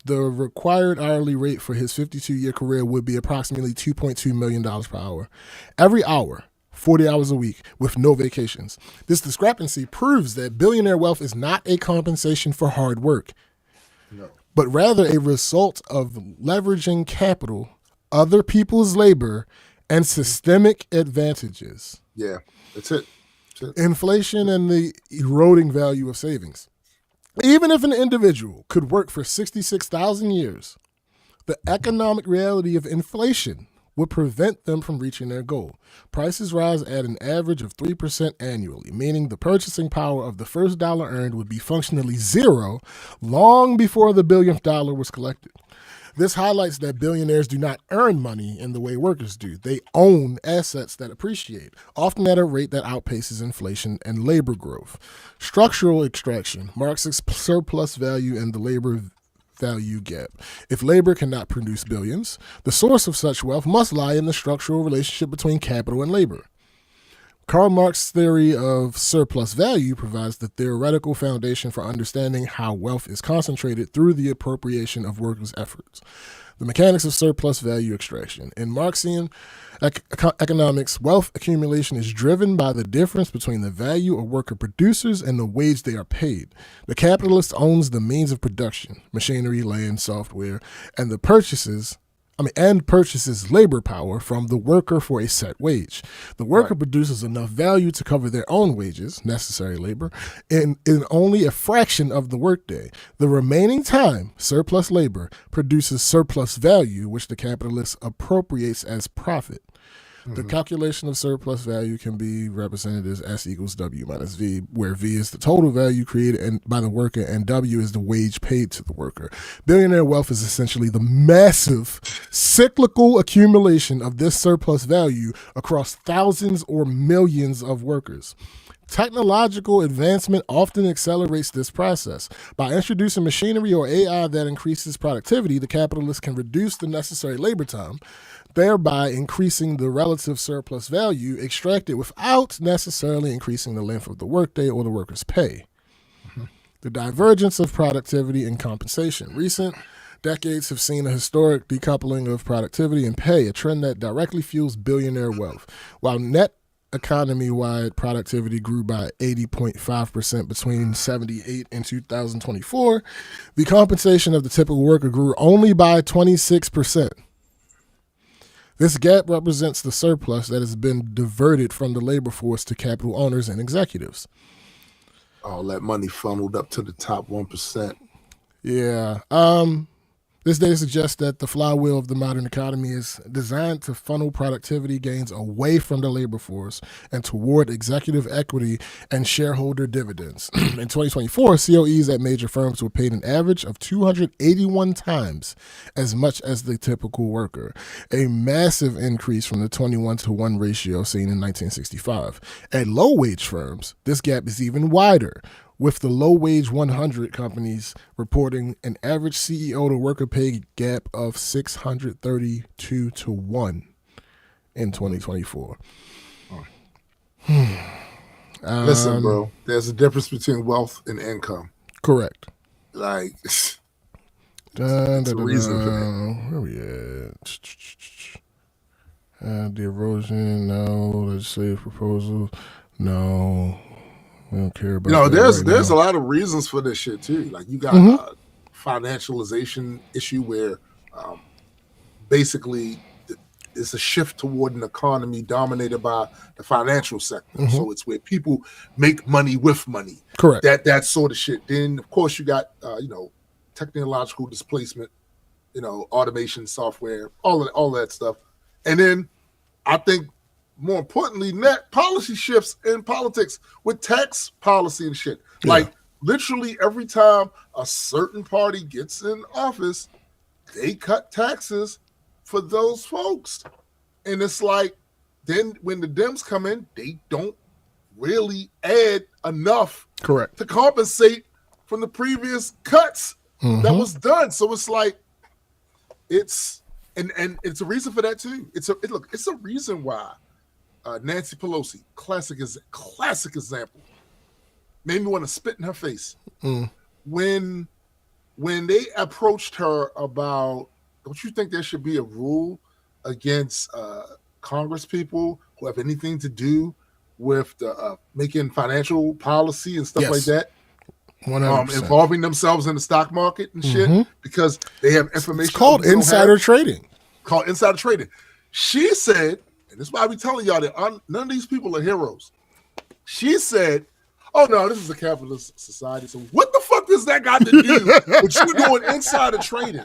The required hourly rate for his 52-year career would be approximately $2.2 million per hour. Every hour, 40 hours a week, with no vacations. This discrepancy proves that billionaire wealth is not a compensation for hard work, but rather a result of leveraging capital, other people's labor, and systemic advantages. Yeah, that's it. Inflation and the eroding value of savings. Even if an individual could work for 66,000 years, the economic reality of inflation would prevent them from reaching their goal. Prices rise at an average of 3% annually, meaning the purchasing power of the first dollar earned would be functionally zero long before the billionth dollar was collected. This highlights that billionaires do not earn money in the way workers do. They own assets that appreciate, often at a rate that outpaces inflation and labor growth. Structural extraction, Marx's surplus value and the labor value gap. If labor cannot produce billions, the source of such wealth must lie in the structural relationship between capital and labor. Karl Marx's theory of surplus value provides the theoretical foundation for understanding how wealth is concentrated through the appropriation of workers' efforts. The mechanics of surplus value extraction. In Marxian economics, wealth accumulation is driven by the difference between the value a worker produces and the wage they are paid. The capitalist owns the means of production, machinery, land, software, and purchases labor power from the worker for a set wage. The worker produces enough value to cover their own wages, necessary labor, in only a fraction of the workday. The remaining time, surplus labor, produces surplus value, which the capitalist appropriates as profit. The calculation of surplus value can be represented as S equals W minus V, where V is the total value created by the worker and W is the wage paid to the worker. Billionaire wealth is essentially the massive cyclical accumulation of this surplus value across thousands or millions of workers. Technological advancement often accelerates this process. By introducing machinery or AI that increases productivity, the capitalist can reduce the necessary labor time, thereby increasing the relative surplus value extracted without necessarily increasing the length of the workday or the worker's pay. The divergence of productivity and compensation. Recent decades have seen a historic decoupling of productivity and pay, a trend that directly fuels billionaire wealth. While net economy-wide productivity grew by 80.5% between 1978 and 2024, the compensation of the typical worker grew only by 26%. This gap represents the surplus that has been diverted from the labor force to capital owners and executives. All that money funneled up to the top 1%. Yeah. This data suggests that the flywheel of the modern economy is designed to funnel productivity gains away from the labor force and toward executive equity and shareholder dividends. In 2024, COEs at major firms were paid an average of 281 times as much as the typical worker, a massive increase from the 21-to-1 ratio seen in 1965. At low-wage firms, this gap is even wider, with the low-wage 100 companies reporting an average CEO to worker pay gap of 632 to 1 in 2024. Listen, bro, there's a difference between wealth and income. Correct. Like, it's a reason for that. Where we at? The erosion, no. Legislative proposal, no. We don't care about there's a lot of reasons for this shit too. Like you got a financialization issue where basically it's a shift toward an economy dominated by the financial sector. So it's where people make money with money. Correct. That sort of shit. Then of course you got technological displacement, automation, software, all that stuff. And then I think more importantly, net policy shifts in politics with tax policy and shit. Yeah. Like literally every time a certain party gets in office, they cut taxes for those folks. And it's like, then when the Dems come in, they don't really add enough correct to compensate from the previous cuts that was done. So it's like, it's a reason for that too. It's a reason why Nancy Pelosi, classic example, made me want to spit in her face. When they approached her about, don't you think there should be a rule against Congress people who have anything to do with making financial policy and stuff like that? 100%. Involving themselves in the stock market and shit because they have information. It's called insider trading. She said, and this is why we telling y'all that none of these people are heroes. She said, "Oh no, this is a capitalist society. So what the fuck does that got to do with you doing insider trading?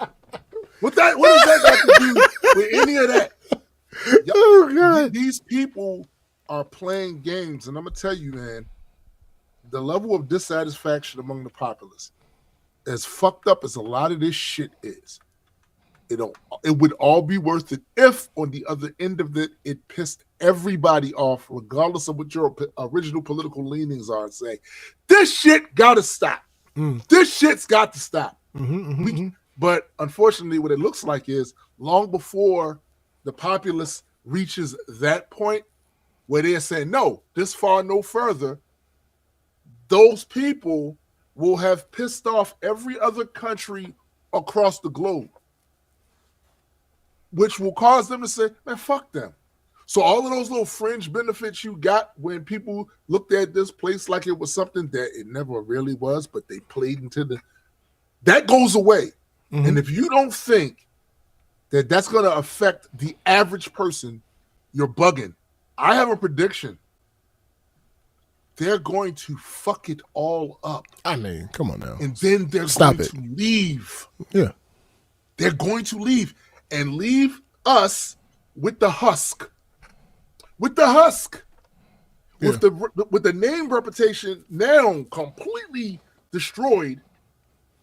What does that got to do with any of that?" Oh God! These people are playing games, and I'm gonna tell you, man, the level of dissatisfaction among the populace, as fucked up as a lot of this shit is, it would all be worth it if on the other end of it pissed everybody off, regardless of what your original political leanings are, and say, this shit gotta stop. This shit's got to stop. But unfortunately, what it looks like is long before the populace reaches that point, where they're saying, no, this far, no further. Those people will have pissed off every other country across the globe, which will cause them to say, man, fuck them. So all of those little fringe benefits you got when people looked at this place like it was something that it never really was, but they played into that goes away. Mm-hmm. And if you don't think that that's going to affect the average person, you're bugging. I have a prediction. They're going to fuck it all up. I mean, come on now. And then they're going to leave. Yeah. They're going to leave and leave us with the husk. With the husk. Yeah. With the name reputation now completely destroyed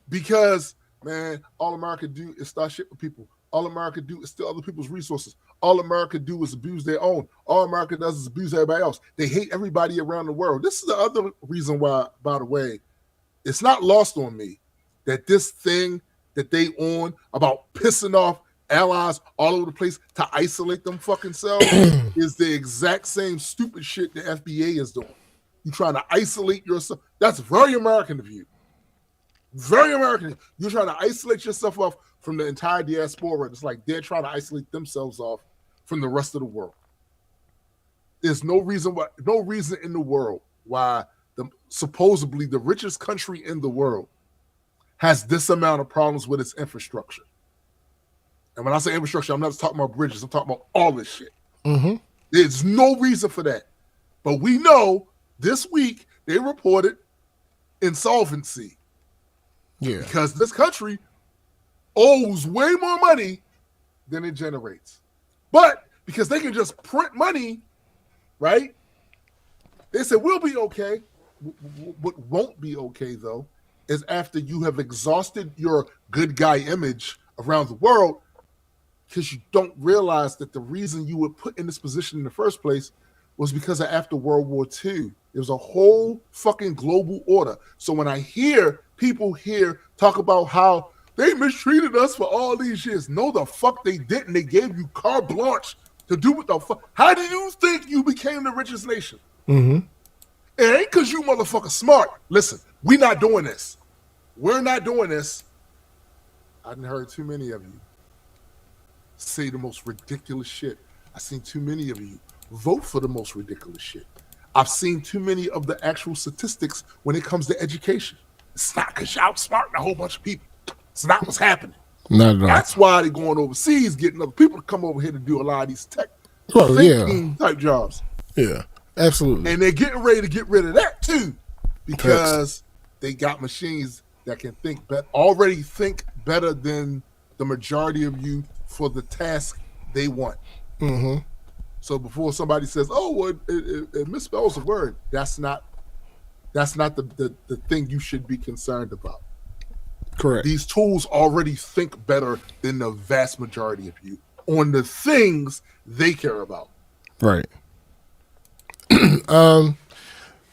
because, man, all America do is start shit with people. All America do is steal other people's resources. All America do is abuse their own. All America does is abuse everybody else. They hate everybody around the world. This is the other reason why, by the way, it's not lost on me that this thing that they on about pissing off allies all over the place to isolate them fucking selves is the exact same stupid shit the FBA is doing. You trying to isolate yourself. That's very American of you. Very American. You're trying to isolate yourself off from the entire diaspora. It's like they're trying to isolate themselves off from the rest of the world. There's no reason in the world why supposedly the richest country in the world has this amount of problems with its infrastructure. And when I say infrastructure, I'm not just talking about bridges. I'm talking about all this shit. Mm-hmm. There's no reason for that. But we know this week they reported insolvency. Yeah. Because this country owes way more money than it generates. But because they can just print money, right? They said, we'll be okay. What won't be okay, though, is after you have exhausted your good guy image around the world, because you don't realize that the reason you were put in this position in the first place was because of after World War II. There was a whole fucking global order. So when I hear people here talk about how they mistreated us for all these years, no, the fuck they didn't. They gave you carte blanche to do what the fuck. How do you think you became the richest nation? Mm-hmm. It ain't because you motherfuckers smart. Listen, we not doing this. We're not doing this. I done heard too many of you say the most ridiculous shit. I've seen too many of you vote for the most ridiculous shit. I've seen too many of the actual statistics when it comes to education. It's not because y'all outsmarting a whole bunch of people. It's not what's happening. Not at all. That's why they're going overseas, getting other people to come over here to do a lot of these tech thinking type jobs. Yeah, absolutely. And they're getting ready to get rid of that too, because they got machines that can already think better than the majority of you for the task they want. Mm-hmm. So before somebody says, "Oh, well, it misspells a word," that's not the thing you should be concerned about. Correct. These tools already think better than the vast majority of you on the things they care about. Right.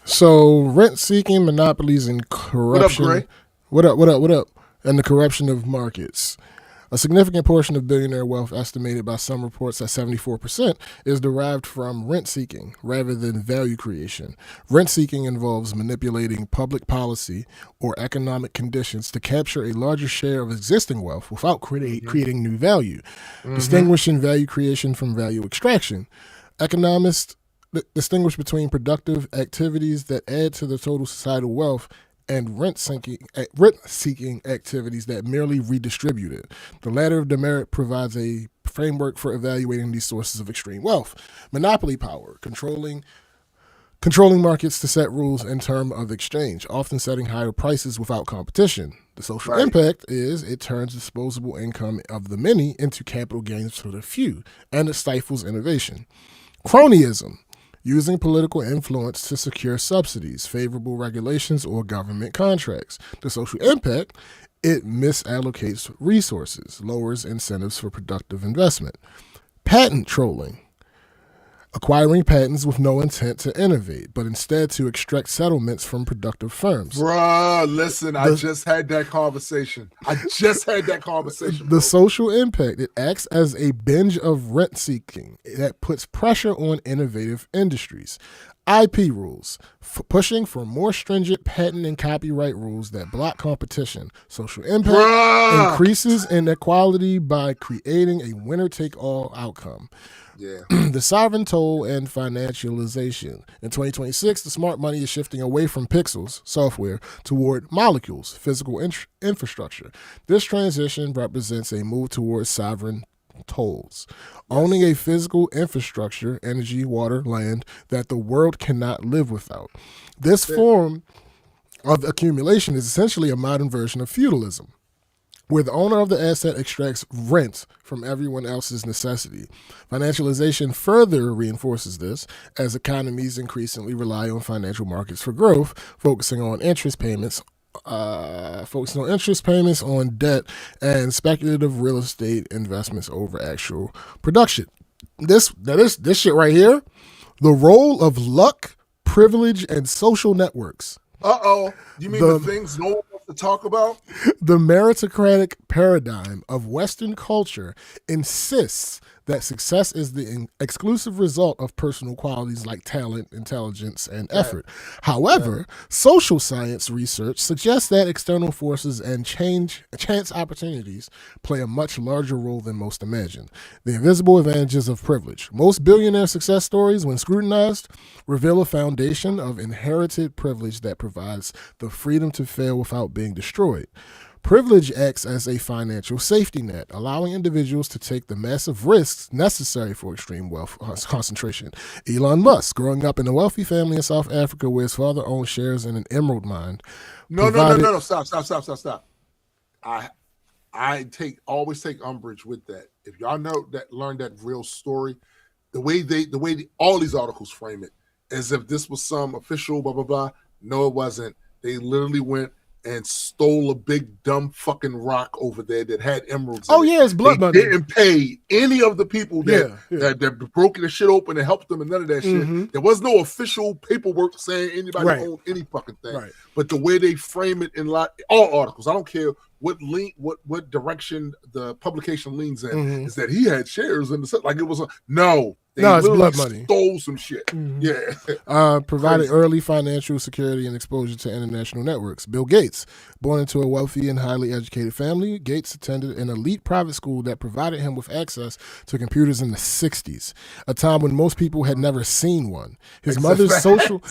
So rent-seeking, monopolies, and corruption. What up? And the corruption of markets. A significant portion of billionaire wealth, estimated by some reports at 74%, is derived from rent-seeking rather than value creation. Rent-seeking involves manipulating public policy or economic conditions to capture a larger share of existing wealth without creating new value. Mm-hmm. Distinguishing value creation from value extraction. Economists distinguish between productive activities that add to the total societal wealth and rent-seeking activities that merely redistribute it. The latter of demerit provides a framework for evaluating these sources of extreme wealth. Monopoly power, controlling markets to set rules in terms of exchange, often setting higher prices without competition. The social impact is it turns disposable income of the many into capital gains for the few, and it stifles innovation. Cronyism, using political influence to secure subsidies, favorable regulations, or government contracts. The social impact, it misallocates resources, lowers incentives for productive investment. Patent trolling, acquiring patents with no intent to innovate, but instead to extract settlements from productive firms. Bruh, listen, I just had that conversation. The social impact, it acts as a binge of rent seeking that puts pressure on innovative industries. IP rules, pushing for more stringent patent and copyright rules that block competition. Social impact increases inequality by creating a winner-take-all outcome. Yeah. The sovereign toll and financialization. In 2026, the smart money is shifting away from pixels, software, toward molecules, physical infrastructure. This transition represents a move towards sovereign tolls, owning a physical infrastructure, energy, water, land, that the world cannot live without. This form of accumulation is essentially a modern version of feudalism, where the owner of the asset extracts rent from everyone else's necessity. Financialization further reinforces this, as economies increasingly rely on financial markets for growth, focusing on interest payments on debt and speculative real estate investments over actual production. This shit right here, the role of luck, privilege, and social networks. You mean the things no one wants to talk about? The meritocratic paradigm of Western culture insists that success is the exclusive result of personal qualities like talent, intelligence, and effort. However, social science research suggests that external forces and chance opportunities play a much larger role than most imagine. The invisible advantages of privilege. Most billionaire success stories, when scrutinized, reveal a foundation of inherited privilege that provides the freedom to fail without being destroyed. Privilege acts as a financial safety net, allowing individuals to take the massive risks necessary for extreme wealth concentration. Elon Musk, growing up in a wealthy family in South Africa where his father owned shares in an emerald mine. No. Stop. I always take umbrage with that. If y'all learned that real story, the way all these articles frame it, as if this was some official blah blah blah. No, it wasn't. They literally went and stole a big dumb fucking rock over there that had emeralds. It's blood money. They didn't pay any of the people that broke the shit open and helped them and none of that shit. There was no official paperwork saying anybody owned any fucking thing. Right. But the way they frame it in all articles, I don't care what direction the publication leans in, is that he had shares in the like it was it's blood money. Stole some shit. Provided early financial security and exposure to international networks. Bill Gates, born into a wealthy and highly educated family, Gates attended an elite private school that provided him with access to computers in the 60s, a time when most people had never seen one. His mother's social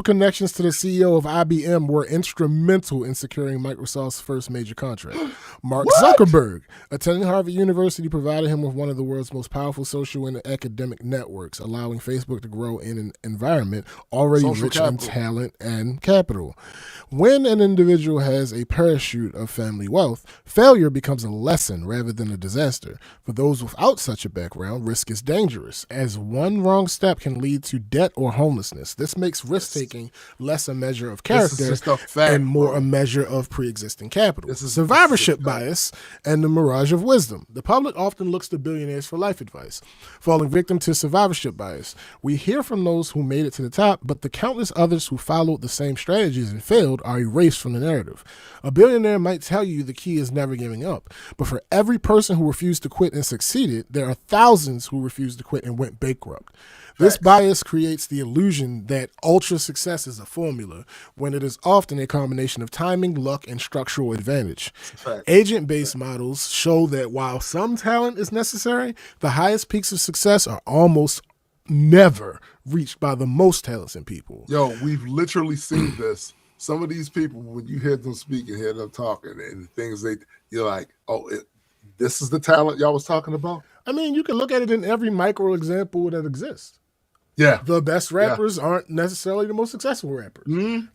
connections to the CEO of IBM were instrumental in securing Microsoft's first major contract. Mark Zuckerberg, attending Harvard University, provided him with one of the world's most powerful social and academic networks, allowing Facebook to grow in an environment already rich in talent and capital. When an individual has a parachute of family wealth, failure becomes a lesson rather than a disaster. For those without such a background, risk is dangerous, as one wrong step can lead to debt or homelessness. This makes risk-taking less a measure of character and more a measure of pre-existing capital. This is survivorship bias and the mirage of wisdom. The public often looks to billionaires for life advice, falling victim to survivorship bias. We hear from those who made it to the top, but the countless others who followed the same strategies and failed are erased from the narrative. A billionaire might tell you the key is never giving up, but for every person who refused to quit and succeeded, there are thousands who refused to quit and went bankrupt. This bias creates the illusion that ultra success is a formula, when it is often a combination of timing, luck, and structural advantage. Agent-based models show that while some talent is necessary, the highest peaks of success are almost never reached by the most talented people. Yo, we've literally seen this. Some of these people, when you hear them speak and hear them talking, and the things you're like, this is the talent y'all was talking about? I mean, you can look at it in every micro example that exists. Yeah, the best rappers aren't necessarily the most successful rappers. In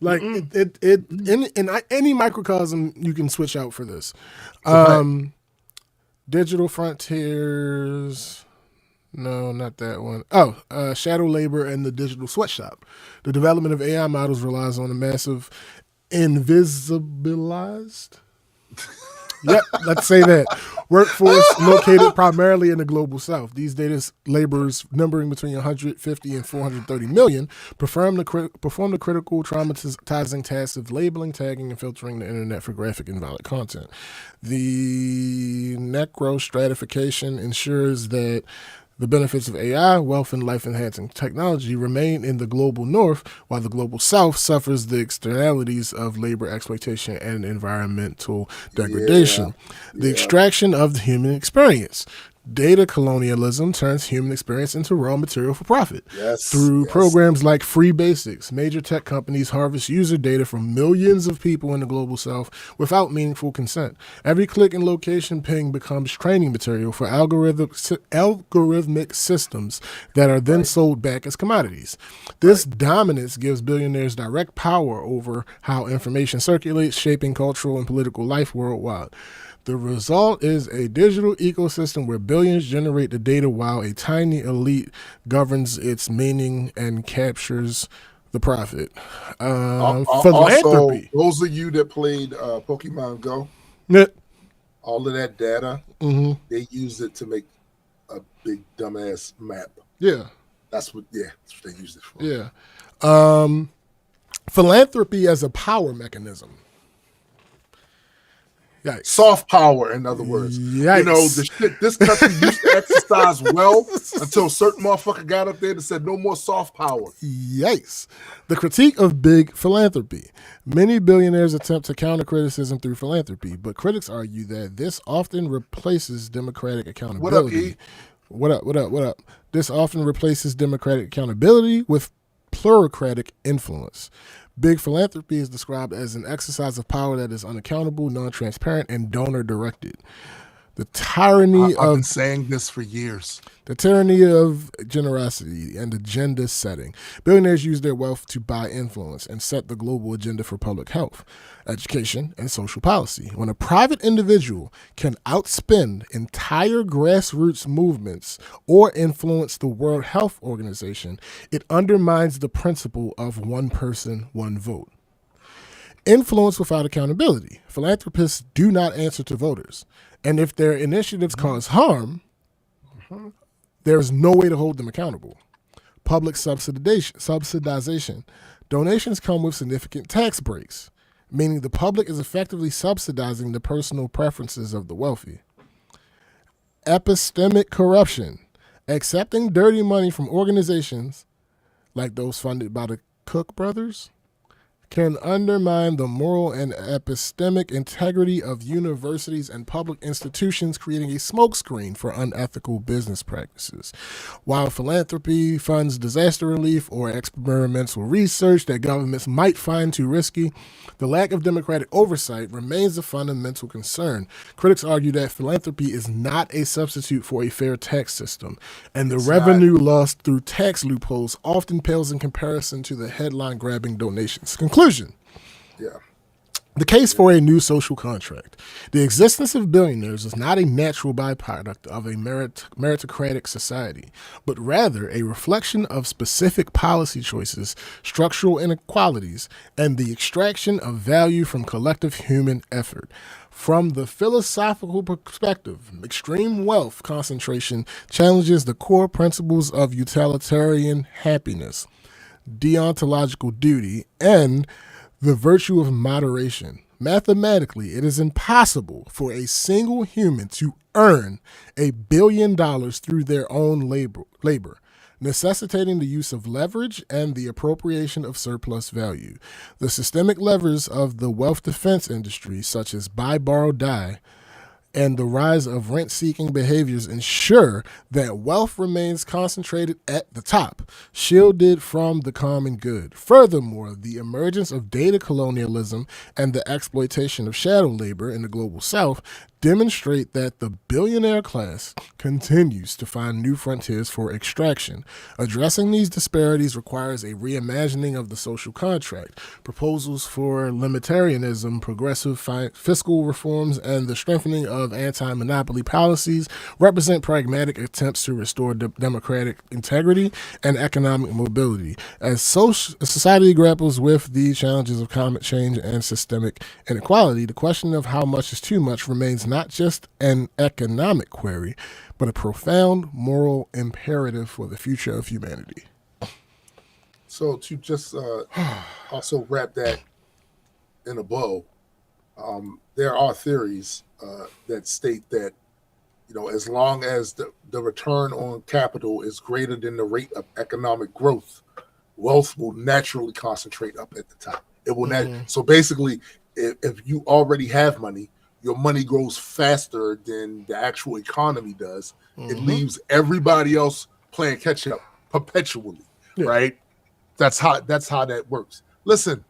any microcosm you can switch out for this. Digital Frontiers. No, not that one. Shadow Labor and the Digital Sweatshop. The development of AI models relies on a massive invisibilized Yep, let's say that. Workforce located primarily in the global south. These data laborers, numbering between 150 and 430 million, perform the critical traumatizing tasks of labeling, tagging, and filtering the internet for graphic and violent content. The necrostratification ensures that the benefits of AI, wealth, and life-enhancing technology remain in the global north, while the global south suffers the externalities of labor exploitation and environmental degradation. The extraction of the human experience. Data colonialism turns human experience into raw material for profit. Through programs like Free Basics, major tech companies harvest user data from millions of people in the global south without meaningful consent. Every click and location ping becomes training material for algorithmic systems that are then sold back as commodities. This dominance gives billionaires direct power over how information circulates, shaping cultural and political life worldwide. The result is a digital ecosystem where billions generate the data while a tiny elite governs its meaning and captures the profit. Philanthropy. Also, those of you that played Pokemon Go, all of that data, they use it to make a big dumbass map. Yeah. That's what they used it for. Yeah. Philanthropy as a power mechanism. Yikes. Soft power, in other words. Yikes. You know, the shit this country used to exercise well until a certain motherfucker got up there and said no more soft power. Yikes. The critique of big philanthropy. Many billionaires attempt to counter criticism through philanthropy, but critics argue that this often replaces democratic accountability. What up? This often replaces democratic accountability with plurocratic influence. Big philanthropy is described as an exercise of power that is unaccountable, non-transparent, and donor-directed. The tyranny I've been saying this for years. The tyranny of generosity and agenda setting. Billionaires use their wealth to buy influence and set the global agenda for public health, education, and social policy. When a private individual can outspend entire grassroots movements or influence the World Health Organization, it undermines the principle of one person, one vote. Influence without accountability. Philanthropists do not answer to voters. And if their initiatives cause harm, there is no way to hold them accountable. Public subsidization. Donations come with significant tax breaks, meaning the public is effectively subsidizing the personal preferences of the wealthy. Epistemic corruption. Accepting dirty money from organizations like those funded by the Koch brothers can undermine the moral and epistemic integrity of universities and public institutions, creating a smokescreen for unethical business practices. While philanthropy funds disaster relief or experimental research that governments might find too risky, the lack of democratic oversight remains a fundamental concern. Critics argue that philanthropy is not a substitute for a fair tax system, and the revenue lost through tax loopholes often pales in comparison to the headline-grabbing donations. Conclusion. The case for a new social contract. The existence of billionaires is not a natural byproduct of a meritocratic society, but rather a reflection of specific policy choices, structural inequalities, and the extraction of value from collective human effort. From the philosophical perspective, extreme wealth concentration challenges the core principles of utilitarian happiness, deontological duty, and the virtue of moderation. Mathematically, it is impossible for a single human to earn $1 billion through their own labor, necessitating the use of leverage and the appropriation of surplus value. The systemic levers of the wealth defense industry, such as buy, borrow, die, and the rise of rent-seeking behaviors ensure that wealth remains concentrated at the top, shielded from the common good. Furthermore, the emergence of data colonialism and the exploitation of shadow labor in the global south demonstrate that the billionaire class continues to find new frontiers for extraction. Addressing these disparities requires a reimagining of the social contract. Proposals for libertarianism, progressive fiscal reforms, and the strengthening of anti-monopoly policies represent pragmatic attempts to restore democratic integrity and economic mobility. As society grapples with the challenges of climate change and systemic inequality, the question of how much is too much remains not just an economic query, but a profound moral imperative for the future of humanity. So to just also wrap that in a bow, there are theories that state that, as long as the return on capital is greater than the rate of economic growth, wealth will naturally concentrate up at the top. It will So basically, if you already have money, your money grows faster than the actual economy does. It leaves everybody else playing catch up perpetually, right? That's how that works. Listen,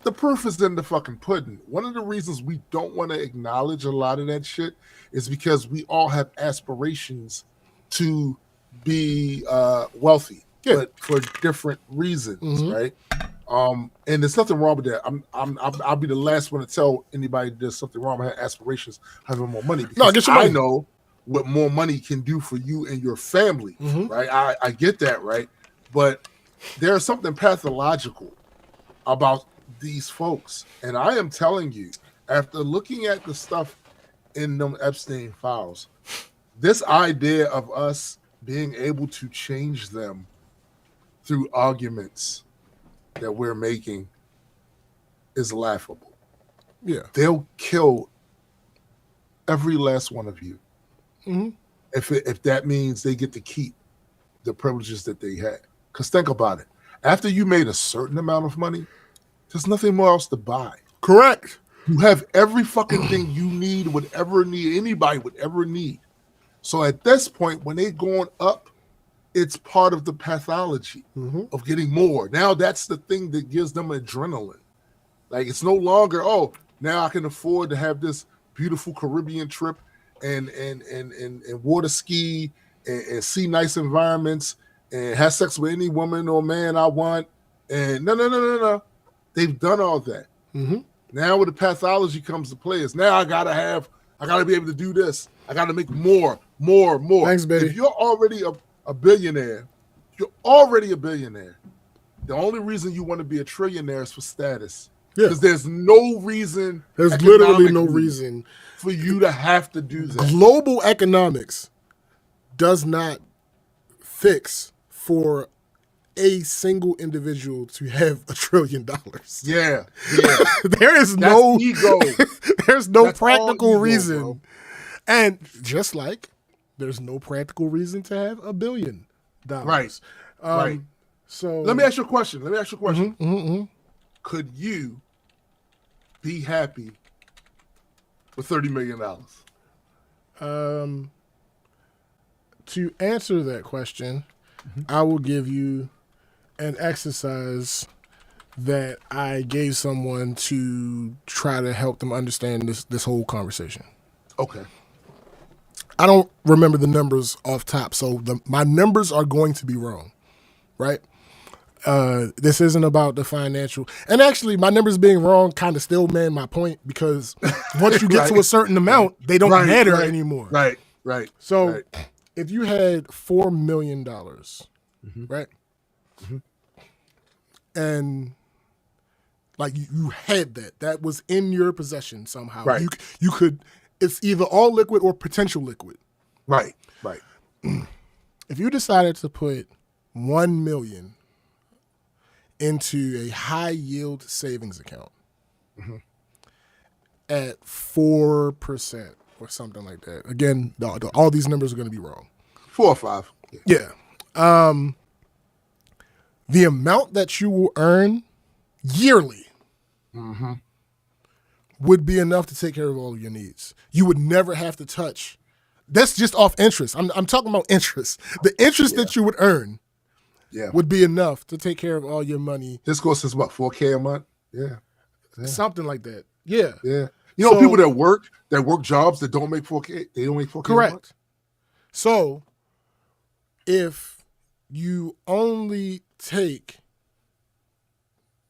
the proof is in the fucking pudding. One of the reasons we don't want to acknowledge a lot of that shit is because we all have aspirations to be wealthy, but for different reasons, right? And there's nothing wrong with that. I'll be the last one to tell anybody there's something wrong with aspirations having more money. Because I know what more money can do for you and your family, right? I get that, right? But there's something pathological about these folks. And I am telling you, after looking at the stuff in them Epstein files, this idea of us being able to change them through arguments that we're making is laughable. Yeah. They'll kill every last one of you if that means they get to keep the privileges that they had. Because think about it. After you made a certain amount of money, there's nothing more else to buy. Correct. You have every fucking thing you need, anybody would ever need. So at this point, when they're going up, it's part of the pathology of getting more. Now that's the thing that gives them adrenaline. Like, it's no longer, now I can afford to have this beautiful Caribbean trip and water ski and see nice environments and have sex with any woman or man I want. And no. They've done all that. Now where the pathology comes to play is now I gotta be able to do this. I gotta make more. Thanks, baby. If you're already a billionaire, the only reason you want to be a trillionaire is for status. Because there's no reason. There's literally no reason for you to have to do that. Global economics does not fix for a single individual to have $1 trillion. Yeah. There is no ego. There's no That's practical reason. Bro. And just like there's no practical reason to have $1 billion. Right. Right. So let me ask you a question. Could you be happy with $30 million? To answer that question, I will give you an exercise that I gave someone to try to help them understand this whole conversation. Okay. I don't remember the numbers off top, so my numbers are going to be wrong, right? This isn't about the financial. And actually, my numbers being wrong kind of still made my point, because once you get to a certain amount, they don't matter anymore. Right. So if you had $4 million, right? And like you had that was in your possession somehow. Right. You could, it's either all liquid or potential liquid. Right. If you decided to put $1 million into a high yield savings account at 4% or something like that. Again, all these numbers are going to be wrong. 4 or 5. Yeah. The amount that you will earn yearly would be enough to take care of all of your needs. You would never have to touch. That's just off interest. I'm talking about interest. The interest that you would earn would be enough to take care of all your money. This course is what, $4K a month? Yeah. Something like that. Yeah. You know, people that work jobs that don't make 4K, they don't make 4K. Correct. So if you only take,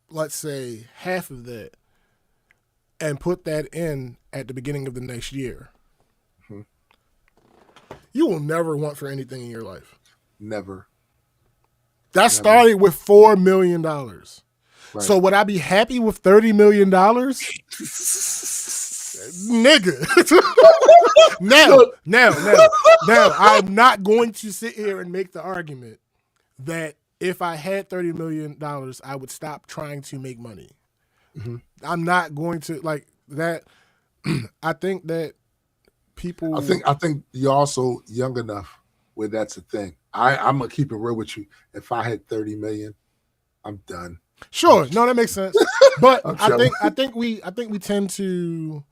let's say, half of that and put that in at the beginning of the next year, you will never want for anything in your life. Never. That started with $4 million. Right. So would I be happy with $30 million? Nigga. Now, I'm not going to sit here and make the argument that if I had $30 million, I would stop trying to make money. Mm-hmm. I'm not going to like that. I think that people. I think you're also young enough where that's a thing. I'm gonna keep it real with you. If I had 30 million, I'm done. Sure, no, that makes sense. But I think we tend to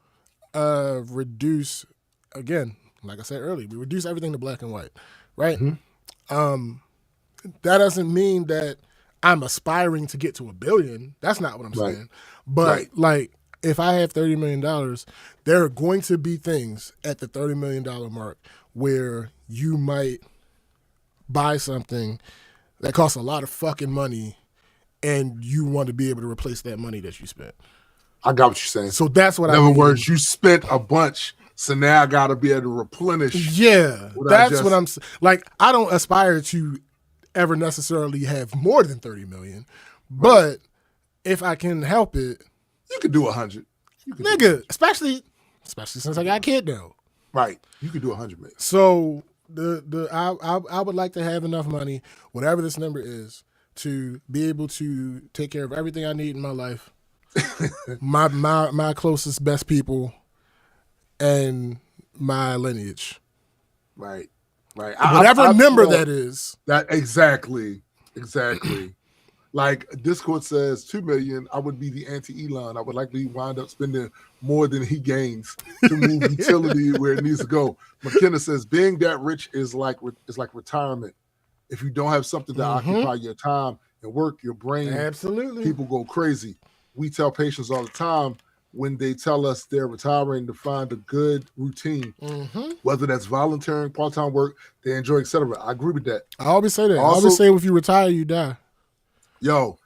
reduce, again, like I said earlier, we reduce everything to black and white, right? Mm-hmm. That doesn't mean that I'm aspiring to get to $1 billion. That's not what I'm saying. But like, if I have $30 million, there are going to be things at the $30 million mark where you might buy something that costs a lot of fucking money and you want to be able to replace that money that you spent. I got what you're saying. So that's what in other words, you spent a bunch, so now I got to be able to replenish. Yeah, that's what I'm saying. Like, I don't aspire to ever necessarily have more than 30 million, but if I can help it, you could do 100. Nigga, especially since I got a kid now. Right, you could do 100 million. So I would like to have enough money, whatever this number is, to be able to take care of everything I need in my life, my closest, best people, and my lineage. Right. Whatever number that is. That exactly. Like Discord says, 2 million. I would be the anti-Elon. I would likely wind up spending more than he gains to move utility where it needs to go. McKenna says, being that rich is like retirement. If you don't have something to occupy your time and work, your brain, absolutely, people go crazy. We tell patients all the time when they tell us they're retiring to find a good routine, whether that's volunteering, part-time work, they enjoy, etc. I agree with that. I always say that. I always say if you retire, you die. Yo,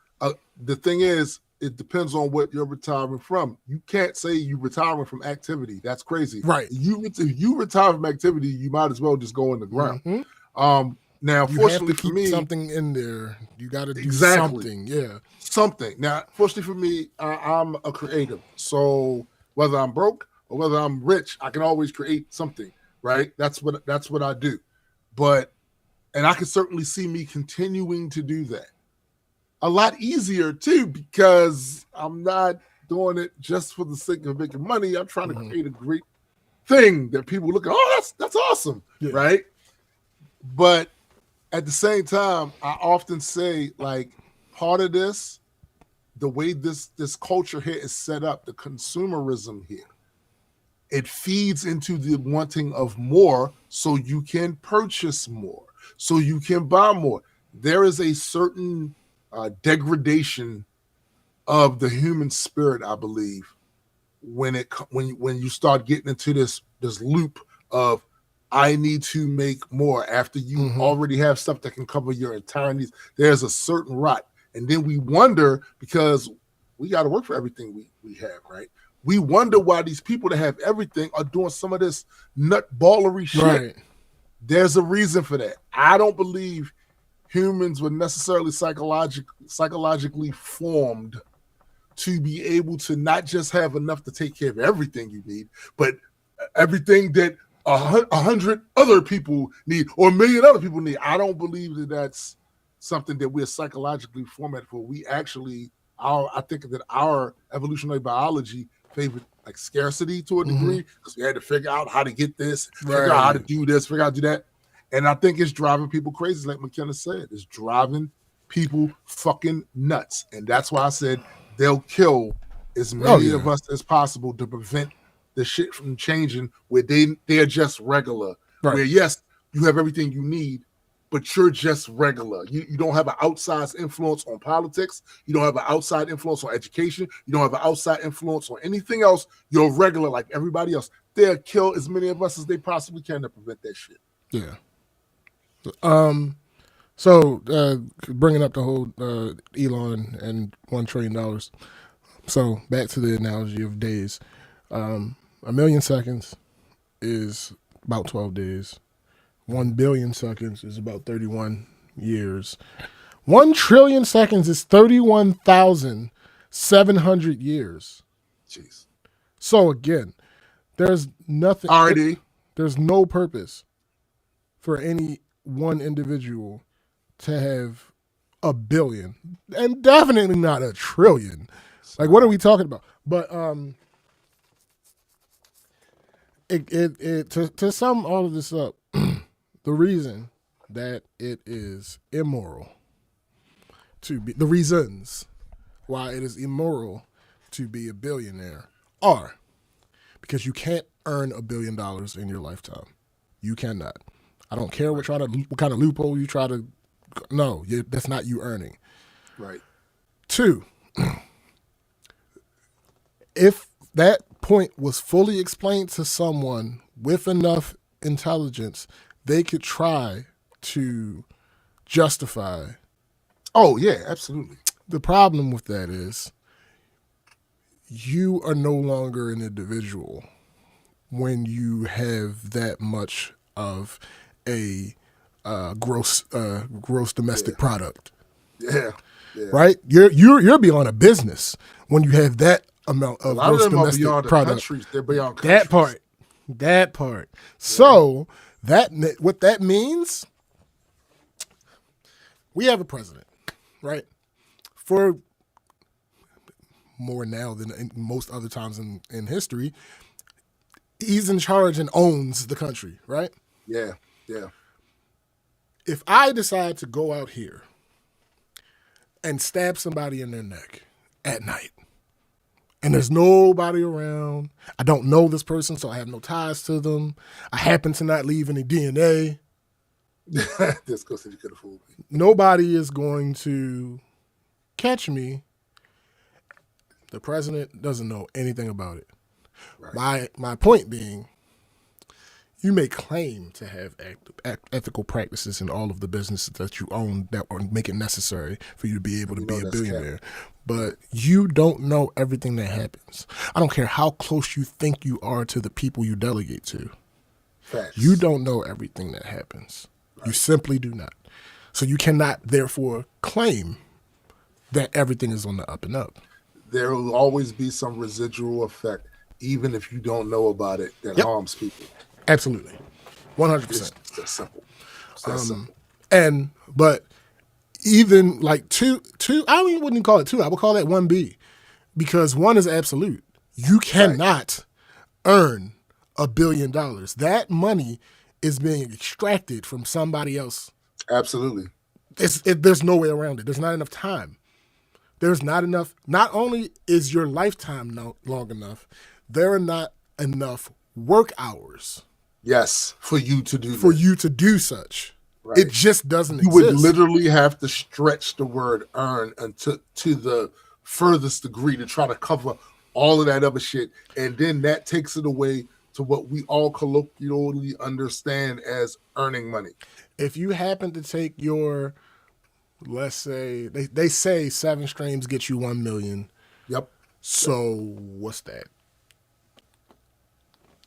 the thing is, it depends on what you're retiring from. You can't say you're retiring from activity. That's crazy. Right. If you retire from activity, you might as well just go in the ground. Now, you fortunately have to keep for me, something in there. You got to do something. Yeah. Something. Now, fortunately for me, I'm a creative. So whether I'm broke or whether I'm rich, I can always create something, right? That's what I do. And I can certainly see me continuing to do that. A lot easier too, because I'm not doing it just for the sake of making money. I'm trying to create a great thing that people look at. Oh, that's awesome, right? But at the same time, I often say, like, part of this, the way this culture here is set up, the consumerism here, it feeds into the wanting of more so you can purchase more, so you can buy more. There is a certain degradation of the human spirit, I believe, when you start getting into this loop of I need to make more after you already have stuff that can cover your entire needs. There's a certain rut. And then we wonder, because we got to work for everything we have, right? We wonder why these people that have everything are doing some of this nutballery shit. Right. There's a reason for that. I don't believe humans were necessarily psychologically formed to be able to not just have enough to take care of everything you need, but everything that 100 other people need or 1 million other people need. I don't believe that that's something that we're psychologically formatted for. We actually, I think that our evolutionary biology favored like scarcity to a degree, because we had to figure out how to get this, figure out how to do this, figure out how to do that. And I think it's driving people crazy, like McKenna said. It's driving people fucking nuts. And that's why I said they'll kill as many of us as possible to prevent the shit from changing where they're just regular. Right. Where, yes, you have everything you need, but you're just regular. You don't have an outsized influence on politics. You don't have an outside influence on education. You don't have an outside influence on anything else. You're regular like everybody else. They'll kill as many of us as they possibly can to prevent that shit. Yeah. So bringing up the whole Elon and $1 trillion. So back to the analogy of days. 1 million seconds is about 12 days. 1 billion seconds is about 31 years. 1 trillion seconds is 31,700 years. Jeez. So again, there's nothing. Already. There's no purpose for any one individual to have 1 billion, and definitely not 1 trillion. Like, what are we talking about? But to sum all of this up, the reason that it is immoral to be, the reasons why it is immoral to be a billionaire are because you can't earn $1 billion in your lifetime. You cannot. I don't care what kind of loophole you try to. No, that's not you earning. Right. 2, if that point was fully explained to someone with enough intelligence, they could try to justify. Oh, yeah, absolutely. The problem with that is you are no longer an individual when you have that much of a gross domestic product. Yeah. Right? You're beyond a business when you have that amount of gross them domestic are beyond product. Countries. They're beyond countries. That part. Yeah. So what that means, we have a president, right? For more now than in most other times in history, he's in charge and owns the country, right? Yeah. If I decide to go out here and stab somebody in their neck at night, and there's nobody around, I don't know this person, so I have no ties to them, I happen to not leave any DNA. This goes you could have fooled me. Nobody is going to catch me. The president doesn't know anything about it. Right. My point being, you may claim to have ethical practices in all of the businesses that you own that will make it necessary for you to be able to be a billionaire. But you don't know everything that happens. I don't care how close you think you are to the people you delegate to. Facts. You don't know everything that happens. Right. You simply do not. So you cannot, therefore, claim that everything is on the up and up. There will always be some residual effect, even if you don't know about it, that harms people. Absolutely. 100%. It's that simple. But even like two, I wouldn't call it 2. I would call that 1B, because 1 is absolute. You cannot earn $1 billion. That money is being extracted from somebody else. Absolutely. There's no way around it. There's not enough time. There's not enough. Not only is your lifetime long enough, there are not enough work hours. Yes, for you to do such. Right. It just doesn't exist. You would literally have to stretch the word earn to the furthest degree to try to cover all of that other shit. And then that takes it away to what we all colloquially understand as earning money. If you happen to take your, let's say, they say 7 streams get you 1 million. Yep. So what's that?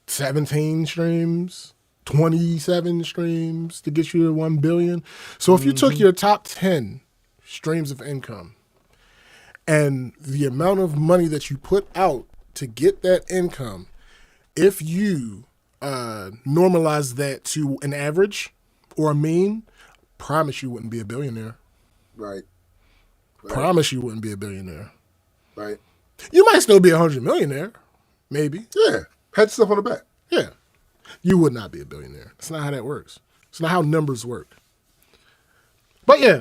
17 streams, 27 streams to get you to 1 billion. So if you took your top 10 streams of income and the amount of money that you put out to get that income, if you normalize that to an average or a mean, promise you wouldn't be a billionaire. Right. Promise you wouldn't be a billionaire. Right. You might still be 100 millionaire, maybe. Yeah. Pat yourself on the back. Yeah. You would not be a billionaire. That's not how that works. It's not how numbers work. But yeah.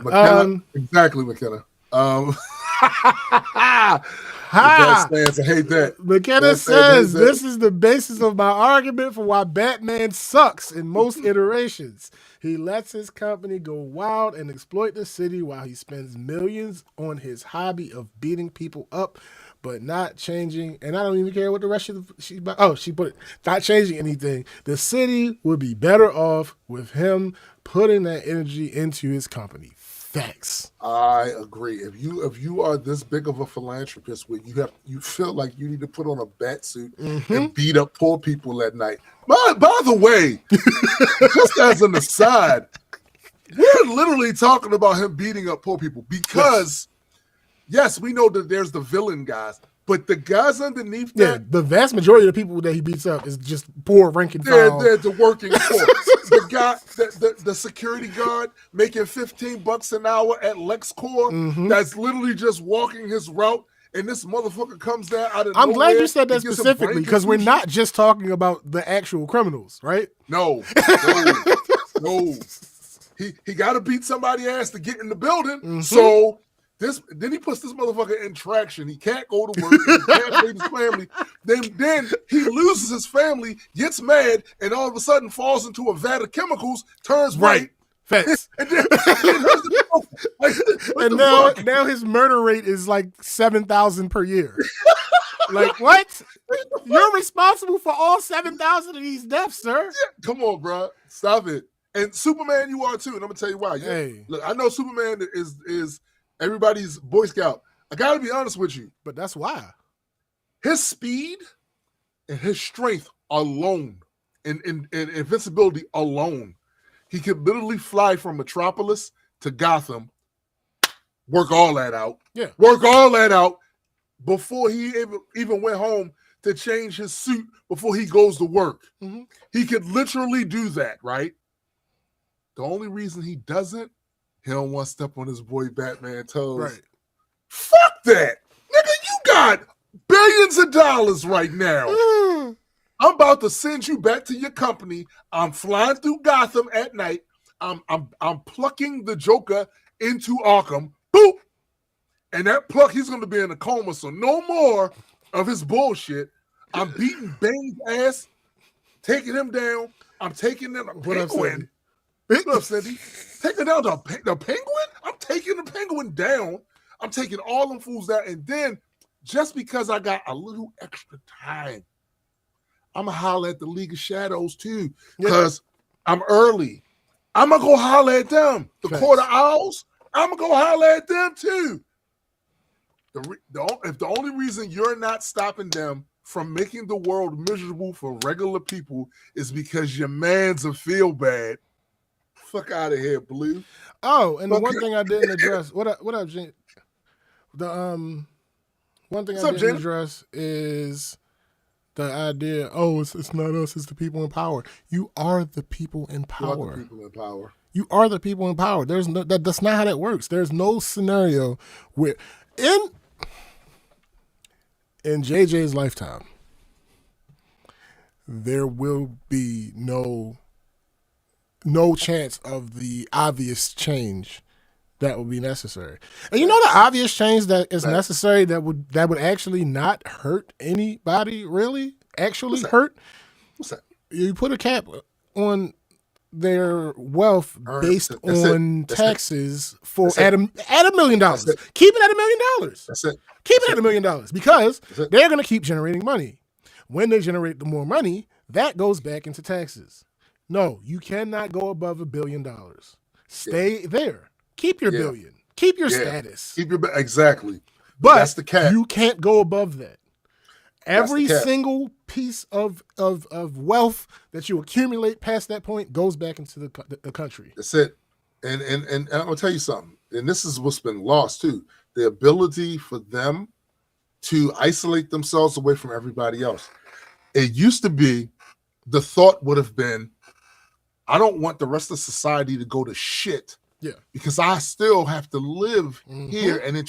Exactly, McKenna. Ha! Stance. I hate that. McKenna says this is the basis of my argument for why Batman sucks in most iterations. He lets his company go wild and exploit the city while he spends millions on his hobby of beating people up, but not changing. And I don't even care what the rest of she put it, not changing anything. The city would be better off with him putting that energy into his company. Facts. I agree. If you are this big of a philanthropist where you feel like you need to put on a bat suit and beat up poor people at night. By the way, just as an aside, we're literally talking about him beating up poor people because yes, we know that there's the villain guys, but the guys underneath that, the vast majority of the people that he beats up is just poor ranking. They're the working poor. The guy, the security guard making $15 an hour at LexCorp, that's literally just walking his route, and this motherfucker comes down out of nowhere. I'm glad you said that specifically because we're not just talking about the actual criminals, right? No. He got to beat somebody's ass to get in the building. So then he puts this motherfucker in traction. He can't go to work. He can't feed his family. Then he loses his family, gets mad, and all of a sudden falls into a vat of chemicals, turns white. Facts. And then now his murder rate is like 7,000 per year. Like what? You're responsible for all 7,000 of these deaths, sir. Yeah, come on, bro. Stop it. And Superman, you are too. And I'm gonna tell you why. Look, I know Superman is everybody's Boy Scout. I gotta be honest with you. But that's why. His speed and his strength alone and invincibility alone, he could literally fly from Metropolis to Gotham, work all that out. Yeah. Work all that out before he even went home to change his suit before he goes to work. He could literally do that, right? The only reason he doesn't, he don't want to step on his boy Batman toes. Right. Fuck that. Nigga, you got billions of dollars right now. I'm about to send you back to your company. I'm flying through Gotham at night. I'm plucking the Joker into Arkham. Boop. And that pluck, he's going to be in a coma, so no more of his bullshit. I'm beating Bane's ass, taking him down. I'm taking them. What up, Cindy? Taking down the Penguin? I'm taking the Penguin down. I'm taking all them fools down. And then, just because I got a little extra time, I'm going to holler at the League of Shadows, too, because I'm early. I'm going to go holler at them. The Court of Owls, I'm going to go holler at them, too. If the only reason you're not stopping them from making the world miserable for regular people is because your man's a feel bad, fuck out of here, Blue. Oh, and the one thing I didn't address, what up, Jen? The one thing I didn't address is the idea. Oh, it's not us; it's the people in power. You are the people in power. You are the people in power. You are the people in power. There's no that's not how that works. There's no scenario where in JJ's lifetime there will be no chance of the obvious change that would be necessary. And you know the obvious change that is necessary that would actually not hurt anybody, really? Actually hurt? What's that? You put a cap on their wealth based on taxes for at $1 million. Keep it at $1 million. That's it. Keep it at $1 million because they're going to keep generating money. When they generate the more money, that goes back into taxes. No, you cannot go above $1 billion. Stay there. Keep your billion. Keep your status. Keep your exactly. But that's the cap. You can't go above that. Every single piece of wealth that you accumulate past that point goes back into the country. That's it. And I'm gonna tell you something. And this is what's been lost too: the ability for them to isolate themselves away from everybody else. It used to be, the thought would have been, I don't want the rest of society to go to shit. Yeah. Because I still have to live here and then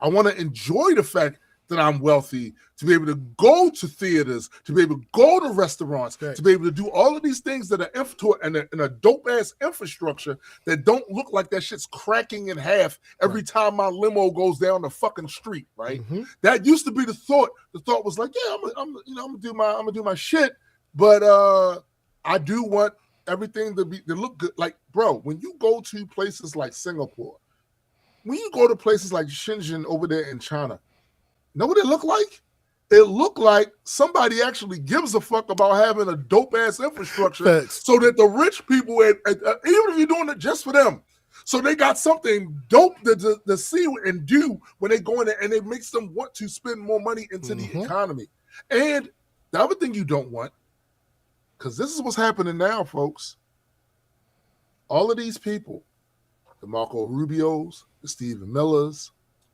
I want to enjoy the fact that I'm wealthy, to be able to go to theaters, to be able to go to restaurants, to be able to do all of these things that are in a dope-ass infrastructure that don't look like that shit's cracking in half every time my limo goes down the fucking street, right? That used to be the thought. The thought was like, yeah, I'm gonna do my shit, but I do want everything to look good. Like, bro, when you go to places like Singapore, when you go to places like Shenzhen over there in China, know what it looked like? It looked like somebody actually gives a fuck about having a dope-ass infrastructure so that the rich people, even if you're doing it just for them, so they got something dope to see and do when they go in there, and it makes them want to spend more money into the economy. And the other thing you don't want, because this is what's happening now, folks, all of these people, the Marco Rubios, the Stephen Millers,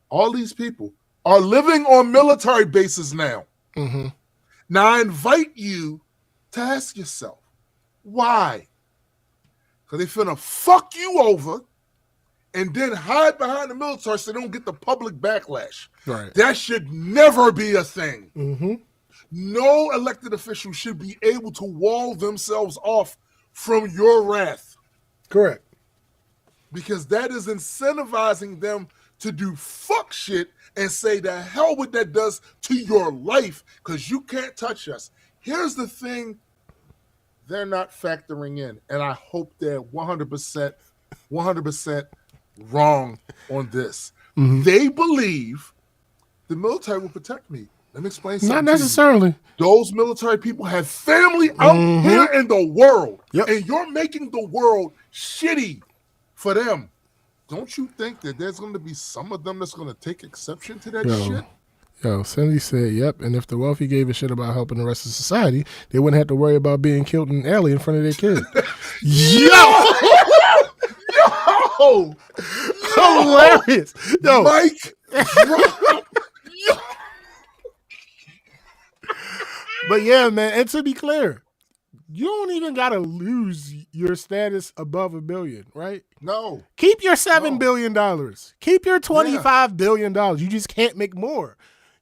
all these people are living on military bases now. Now, I invite you to ask yourself, why? Because they finna fuck you over and then hide behind the military so they don't get the public backlash. Right. That should never be a thing. No elected official should be able to wall themselves off from your wrath. Correct. Because that is incentivizing them to do fuck shit and say the hell what that does to your life, because you can't touch us. Here's the thing they're not factoring in, and I hope they're 100% wrong on this. They believe the military will protect me. Let me explain something. Not necessarily. Those military people have family out here in the world, and you're making the world shitty for them. Don't you think that there's going to be some of them that's going to take exception to that shit? Yo, Cindy said, yep, and if the wealthy gave a shit about helping the rest of society, they wouldn't have to worry about being killed in an alley in front of their kid. Yo! Hilarious. Yo. Mike, But yeah, man, and to be clear, you don't even got to lose your status above $1 billion, right? No. Keep your $7 billion. Keep your $25 billion. You just can't make more.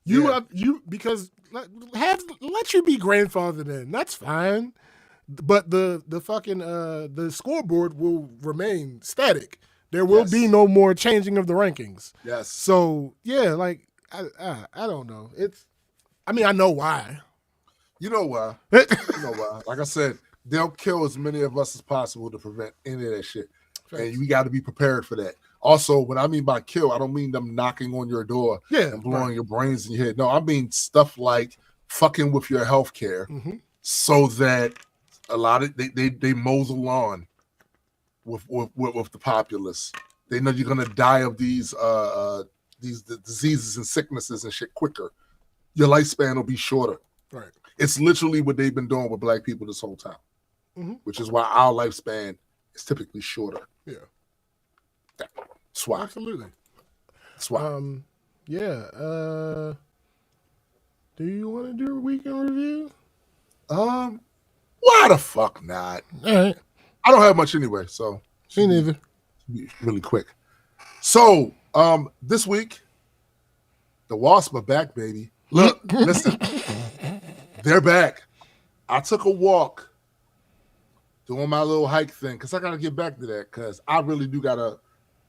Because let you be grandfathered in. That's fine. But the fucking the scoreboard will remain static. There will be no more changing of the rankings. Yes. So yeah, like I don't know. I know why. You know why? Like I said, they'll kill as many of us as possible to prevent any of that shit. And we got to be prepared for that. Also, when I mean by kill, I don't mean them knocking on your door and blowing your brains in your head. No, I mean stuff like fucking with your health care so that a lot of they mow the lawn with the populace. They know you're gonna die of these diseases and sicknesses and shit quicker. Your lifespan will be shorter. Right. It's literally what they've been doing with black people this whole time, which is why our lifespan is typically shorter. Yeah. That's why. Absolutely. That's why. Do you want to do a weekend review? Why the fuck not? All right. I don't have much anyway, so. Me neither. Really quick. So, this week, the Wasp are back, baby. Look, listen. They're back. I took a walk doing my little hike thing because I got to get back to that because I really do got to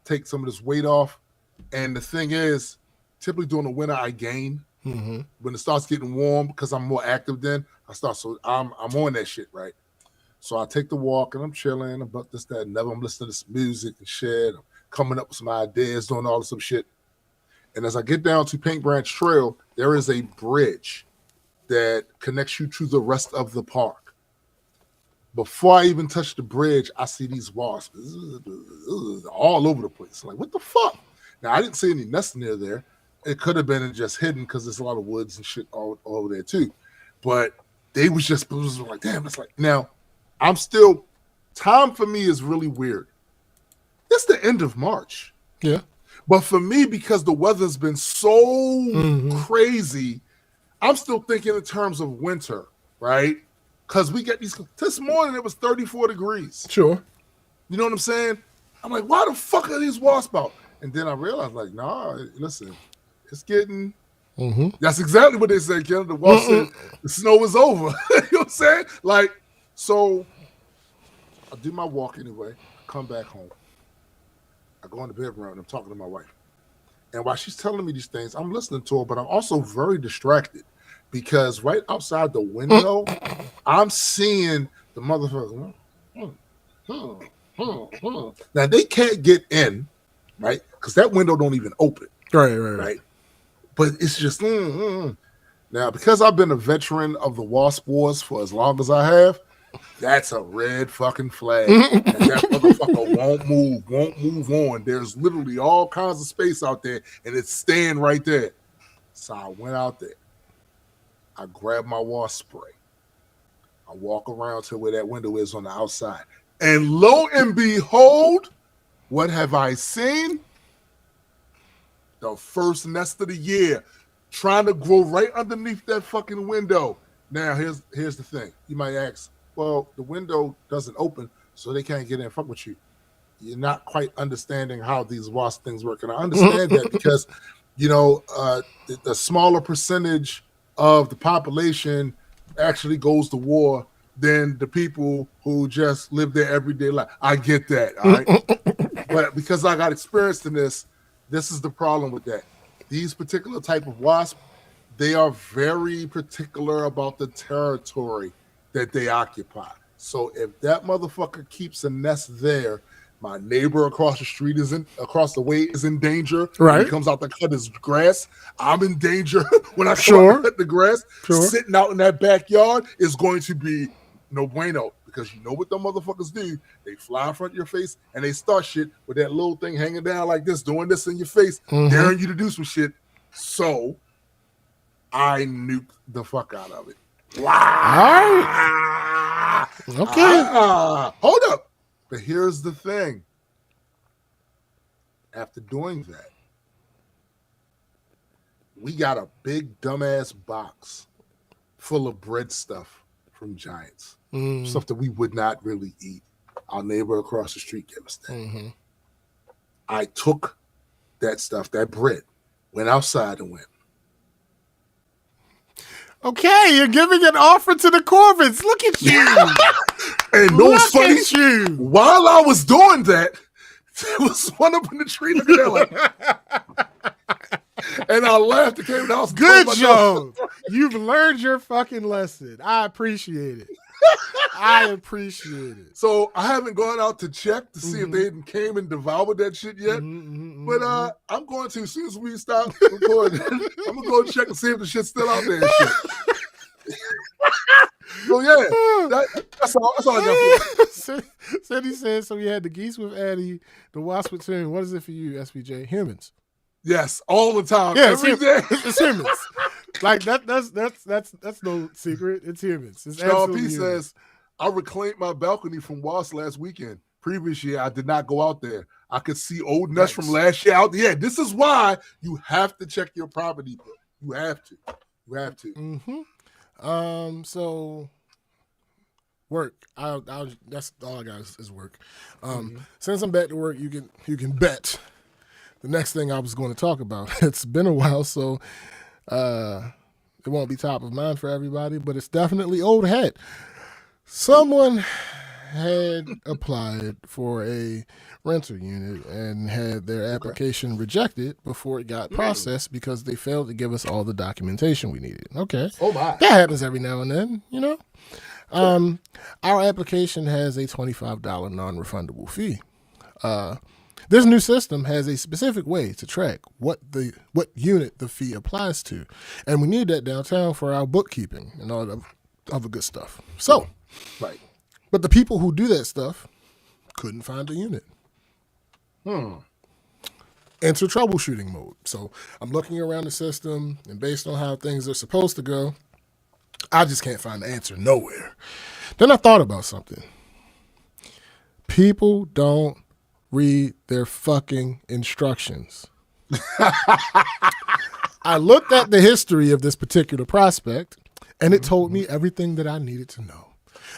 take some of this weight off. And the thing is, typically during the winter, I gain. When it starts getting warm, because I'm more active then, so I'm on that shit, right? So I take the walk and I'm chilling about this, that, and that. I'm listening to some music and shit. I'm coming up with some ideas, doing all this some shit. And as I get down to Paint Branch Trail, there is a bridge that connects you to the rest of the park. Before I even touch the bridge, I see these wasps all over the place. I'm like, what the fuck? Now, I didn't see any nests near there. It could have been just hidden because there's a lot of woods and shit all over there too. But it was like, damn, it's like, now, time for me is really weird. It's the end of March. Yeah. But for me, because the weather's been so crazy, I'm still thinking in terms of winter, right? Because we get this morning it was 34 degrees. Sure. You know what I'm saying? I'm like, why the fuck are these wasps out? And then I realized, like, nah, listen, it's getting Mm-hmm. That's exactly what they said, Ken. The boss said the snow is over. You know what I'm saying? Like, so I do my walk anyway. I come back home. I go in the bedroom and I'm talking to my wife. And while she's telling me these things, I'm listening to her, but I'm also very distracted because right outside the window, I'm seeing the motherfucker. Now, they can't get in, right? Because that window don't even open. Right. But it's just, Now, because I've been a veteran of the Wasp Wars for as long as I have, that's a red fucking flag. And that motherfucker won't move on. There's literally all kinds of space out there, and it's staying right there. So I went out there. I grabbed my wasp spray. I walk around to where that window is on the outside. And lo and behold, what have I seen? The first nest of the year trying to grow right underneath that fucking window. Now, here's the thing. You might ask, well, the window doesn't open, so they can't get in and fuck with you. You're not quite understanding how these wasp things work. And I understand that because, the smaller percentage of the population actually goes to war than the people who just live their everyday life. I get that, all right? But because I got experience in this is the problem with that. These particular type of wasp, they are very particular about the territory that they occupy. So if that motherfucker keeps a nest there, my neighbor across the way is in danger. Right. When he comes out to cut his grass, I'm in danger when I come out to cut the grass. Sure. Sitting out in that backyard is going to be no bueno, because you know what them motherfuckers do. They fly in front of your face and they start shit with that little thing hanging down like this, doing this in your face, daring you to do some shit. So I nuked the fuck out of it. Wow. Okay. Hold up. But here's the thing. After doing that, we got a big dumbass box full of bread stuff from Giants. Stuff that we would not really eat. Our neighbor across the street gave us that. I took that stuff, that bread, went outside and went. Okay, you're giving an offer to the Corvids. Look at you. And no funny at you. While I was doing that, there was one up in the tree looking at like, and I laughed and came in the house. Good, Joe. You've learned your fucking lesson. I appreciate it. So I haven't gone out to check to see if they came and devoured that shit yet. But I'm going to, as soon as we stop recording, I'm going to go check and see if the shit's still out there and shit. So yeah, that's all I got for you. Cindy says, so we had the geese with Addie, the wasp with Tim. What is it for you, SPJ? Humans. Yes, all the time. Yeah, every day. It's humans. Like that's no secret. It's humans. It's Sean P says, I reclaimed my balcony from wasps last weekend. Previous year, I did not go out there. I could see old nests from last year out there. Yeah, this is why you have to check your property. You have to. So work. That's all I got is work. Since I'm back to work, you can bet the next thing I was going to talk about. It's been a while, so it won't be top of mind for everybody, but it's definitely old hat. Someone had applied for a rental unit and had their application rejected before it got processed because they failed to give us all the documentation we needed. Okay. Oh my. That happens every now and then, you know. Our application has a $25 non-refundable fee. This new system has a specific way to track what unit the fee applies to, and we need that downtown for our bookkeeping and all the other good stuff. So, right. But the people who do that stuff couldn't find a unit. Enter troubleshooting mode. So I'm looking around the system, and based on how things are supposed to go, I just can't find the answer nowhere. Then I thought about something. People don't read their fucking instructions. I looked at the history of this particular prospect, and it told me everything that I needed to know.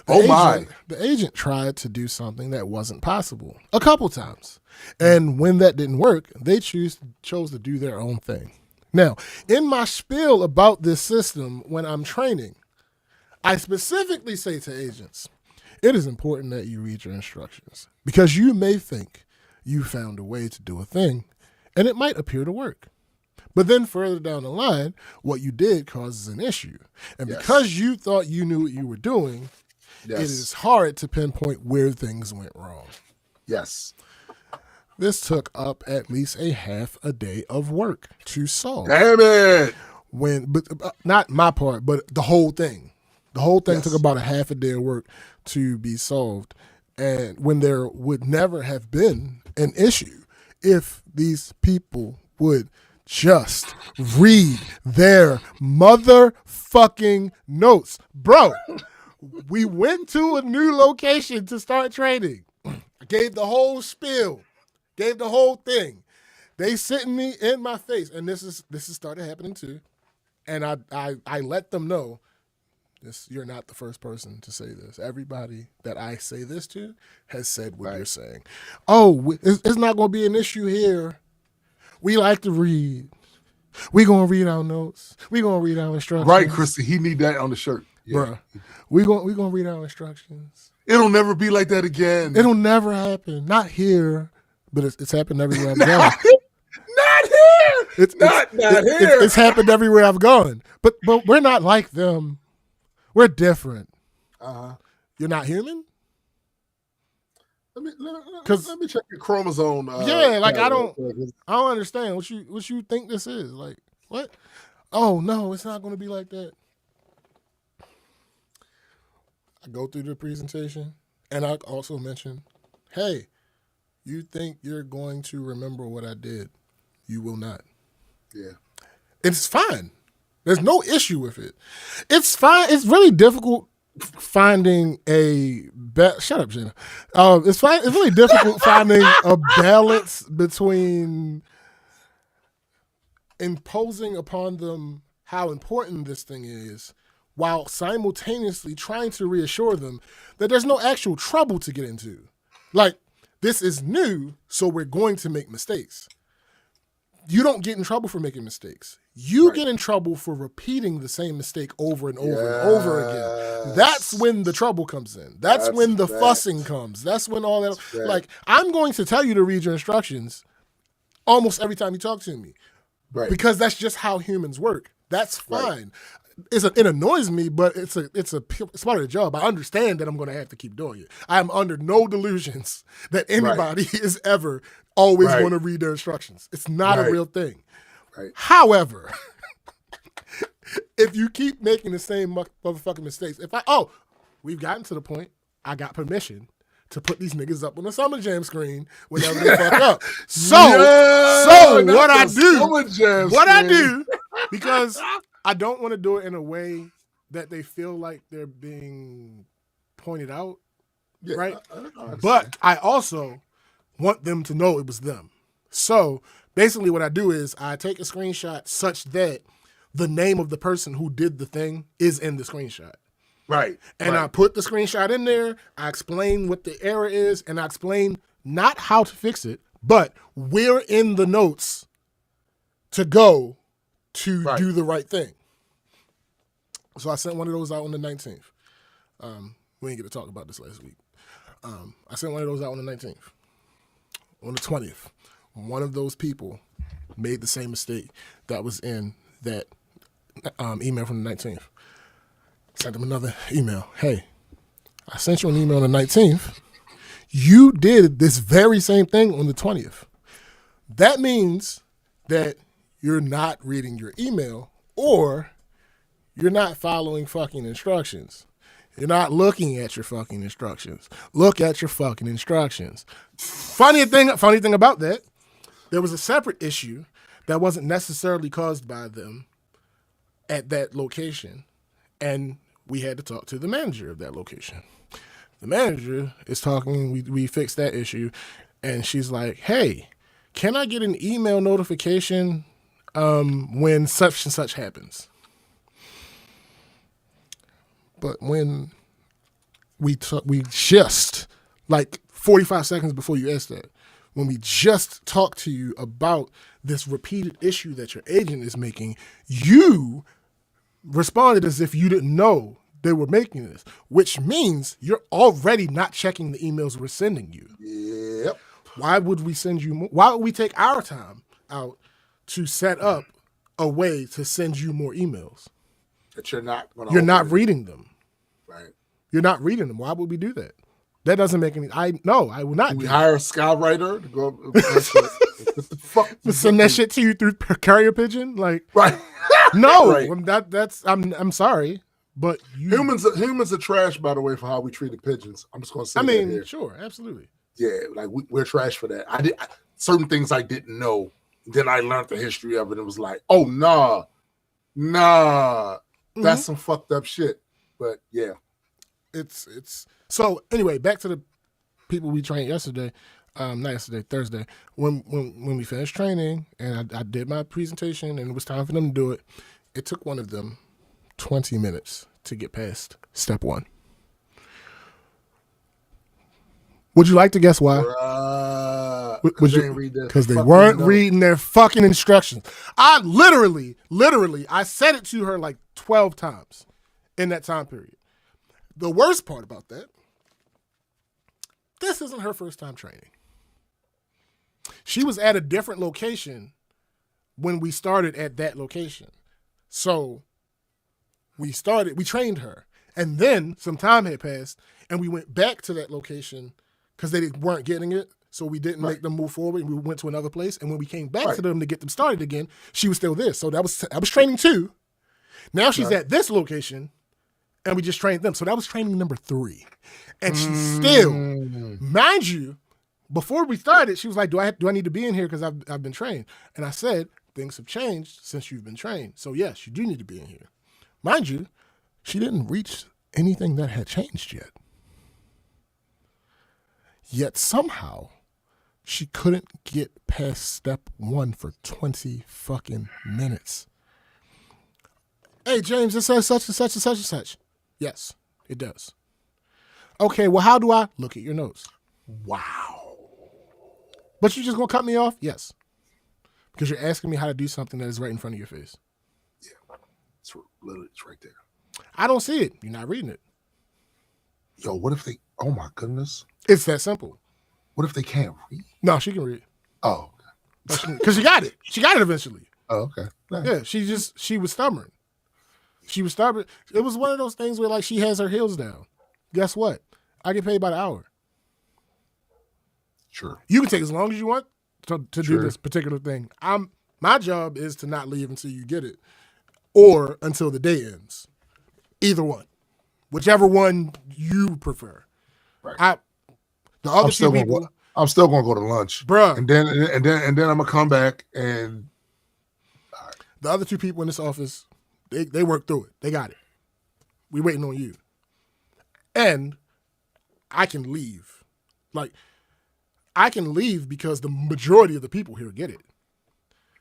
The agent tried to do something that wasn't possible a couple times. And when that didn't work, they chose to do their own thing. Now, in my spiel about this system when I'm training, I specifically say to agents, it is important that you read your instructions because you may think you found a way to do a thing and it might appear to work. But then further down the line, what you did causes an issue. And because you thought you knew what you were doing, it is hard to pinpoint where things went wrong. Yes. This took up at least a half a day of work to solve. Damn it! But not my part, but the whole thing. The whole thing took about a half a day of work to be solved. And when there would never have been an issue if these people would just read their motherfucking notes. Bro, we went to a new location to start training. I gave the whole spiel, gave the whole thing. They sitting me in my face, and this is started happening too. And I let them know, you're not the first person to say this. Everybody that I say this to has said what you're saying. Oh, it's not going to be an issue here. We like to read. We going to read our notes. We going to read our instructions. Right, Christy. He need that on the shirt. Yeah. Bruh, we going to read our instructions. It'll never be like that again. It'll never happen. Not here, but it's happened everywhere I've gone. Not here. It's not here. It's happened everywhere I've gone. But we're not like them. We're different. You're not human? Let me check your chromosome. I don't understand what you think this is. Like, what? Oh no, it's not going to be like that. I go through the presentation, and I also mention, hey, you think you're going to remember what I did? You will not. Yeah, it's fine. There's no issue with it. It's fine. It's really difficult finding shut up, Jenna. It's fine. It's really difficult finding a balance between imposing upon them how important this thing is, while simultaneously trying to reassure them that there's no actual trouble to get into. Like, this is new, so we're going to make mistakes. You don't get in trouble for making mistakes. You get in trouble for repeating the same mistake over and over and over again. That's when the trouble comes in. That's when the fussing comes. That's when all that. Like, I'm going to tell you to read your instructions almost every time you talk to me. Right. Because that's just how humans work. That's fine. Right. It annoys me, but it's part of the job. I understand that I'm going to have to keep doing it. I am under no delusions that anybody is ever always going to read their instructions. It's not a real thing. Right. However, if you keep making the same motherfucking mistakes, we've gotten to the point, I got permission to put these niggas up on the Summer Jam screen whenever they fuck up. So what I do, because I don't want to do it in a way that they feel like they're being pointed out, right? But I also want them to know it was them. So basically what I do is I take a screenshot such that the name of the person who did the thing is in the screenshot. Right. And I put the screenshot in there, I explain what the error is, and I explain not how to fix it, but where in the notes to go to do the right thing. So I sent one of those out on the 19th. We didn't get to talk about this last week. I sent one of those out on the 19th. On the 20th, one of those people made the same mistake that was in that email from the 19th. Sent them another email. Hey, I sent you an email on the 19th. You did this very same thing on the 20th. That means that you're not reading your email or you're not following fucking instructions. You're not looking at your fucking instructions. Look at your fucking instructions. Funny thing about that, there was a separate issue that wasn't necessarily caused by them at that location, and we had to talk to the manager of that location. The manager is talking, we fixed that issue, and she's like, hey, can I get an email notification when such and such happens? But when we just, like 45 seconds before you asked that, when we just talked to you about this repeated issue that your agent is making, you responded as if you didn't know they were making this, which means you're already not checking the emails we're sending you. Yep. Why would we send you more? Why would we take our time out to set up a way to send you more emails? That you're not going to. You're not reading them. Right. You're not reading them. Why would we do that? That doesn't make any. I will not. We hire a scout writer to go. What the fuck? Send that shit to you through carrier pigeon, like right? No, Right. that's. I'm sorry, but humans are trash, by the way, for how we treated pigeons. I'm just going to say. that here. Sure, absolutely. Yeah, like we're trash for that. Certain things I didn't know. Then I learned the history of it. It was like, oh nah, that's some fucked up shit. But yeah, it's so anyway. Back to the people we trained yesterday, not yesterday, Thursday. When we finished training and I did my presentation and it was time for them to do it, it took one of them 20 minutes to get past step 1. Would you like to guess why? Because they weren't reading their fucking instructions. I literally, I said it to her like 12 times in that time period. The worst part about that, this isn't her first time training. She was at a different location when we started at that location. So we trained her. And then some time had passed and we went back to that location because they weren't getting it, so we didn't make them move forward. We went to another place, and when we came back to them to get them started again, she was still there. So that was training 2. Now she's at this location, and we just trained them. So that was training number 3, and she still, mind you, before we started, she was like, "Do I need to be in here because I've been trained?" And I said, "Things have changed since you've been trained. So yes, you do need to be in here." Mind you, she didn't reach anything that had changed yet. Yet somehow, she couldn't get past step 1 for 20 fucking minutes. Hey, James, it says such and such and such and such. Yes, it does. Okay, well, how do I look at your notes? Wow. But you just gonna cut me off? Yes. Because you're asking me how to do something that is right in front of your face. Yeah, it's right there. I don't see it. You're not reading it. Yo, what if they, oh my goodness. It's that simple. What if they can't read? No, she can read. Oh. Because she got it. She got it eventually. Oh, okay. Nice. Yeah, she was stubborn. She was stubborn. It was one of those things where like she has her heels down. Guess what? I get paid by the hour. Sure. You can take as long as you want to do this particular thing. My job is to not leave until you get it or until the day ends. Either one. Whichever one you prefer. Right. I'm still going to go to lunch, bruh, and then I'm gonna come back and the other 2 people in this office, they worked through it. They got it. We waiting on you, and I can leave. Like I can leave because the majority of the people here get it.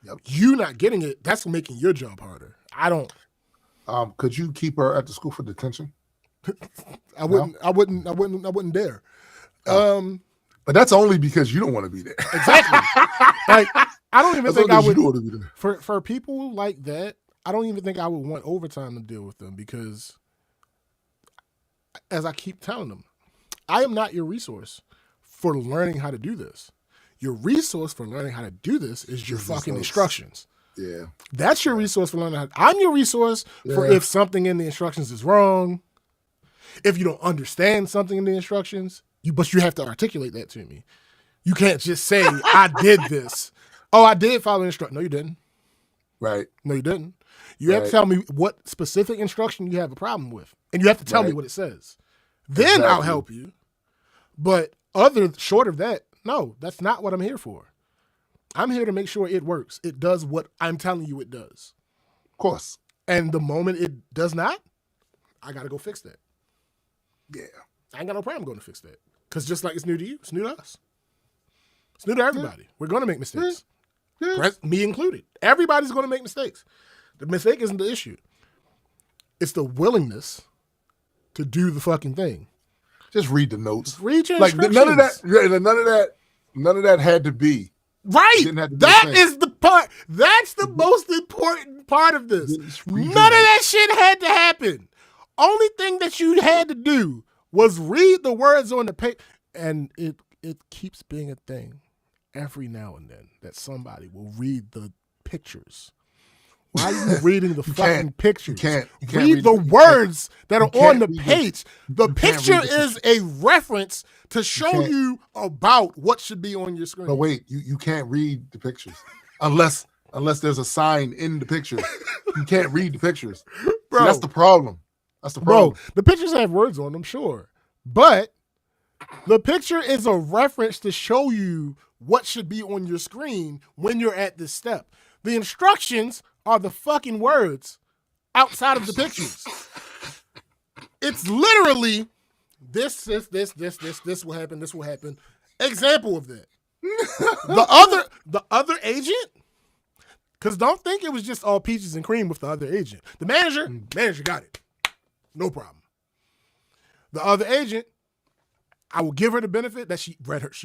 Yep. You not getting it, that's making your job harder. I don't. Could you keep her at the school for detention? I wouldn't dare. But that's only because you don't want to be there. Exactly. Like I don't even think I would. Want to be there. For people like that, I don't even think I would want overtime to deal with them because, as I keep telling them, I am not your resource for learning how to do this. Your resource for learning how to do this is your fucking instructions. Yeah. That's your resource for learning how to. I'm your resource for if something in the instructions is wrong. If you don't understand something in the instructions, but you have to articulate that to me. You can't just say, I did this. Oh, I did follow instruction. No, you didn't. Right. No, you didn't. You have to tell me what specific instruction you have a problem with. And you have to tell me what it says. Then I'll help you. But short of that, no, that's not what I'm here for. I'm here to make sure it works. It does what I'm telling you it does. Of course. And the moment it does not, I got to go fix that. Yeah. I ain't got no problem going to fix that. Because just like it's new to you, it's new to us. It's new to everybody. We're going to make mistakes. Me included. Everybody's going to make mistakes. The mistake isn't the issue. It's the willingness to do the fucking thing. Just read the notes. Read your like instructions. none of that. None of that. None of that had to be. Right. That is the part. That's the most important part of this. None of that shit had to happen. Only thing that you had to do was read the words on the page. And it keeps being a thing every now and then that somebody will read the pictures. Why are you reading the fucking pictures? You can't read the words that are on the page. The picture is a reference to show you about what should be on your screen. But wait, you can't read the pictures unless there's a sign in the pictures. You can't read the pictures. Bro, see, that's the problem. Bro, the pictures have words on them, sure. But the picture is a reference to show you what should be on your screen when you're at this step. The instructions are the fucking words outside of the pictures. It's literally this will happen, this will happen. Example of that. The other agent, because don't think it was just all peaches and cream with the other agent. The manager got it. No problem. The other agent, I will give her the benefit that she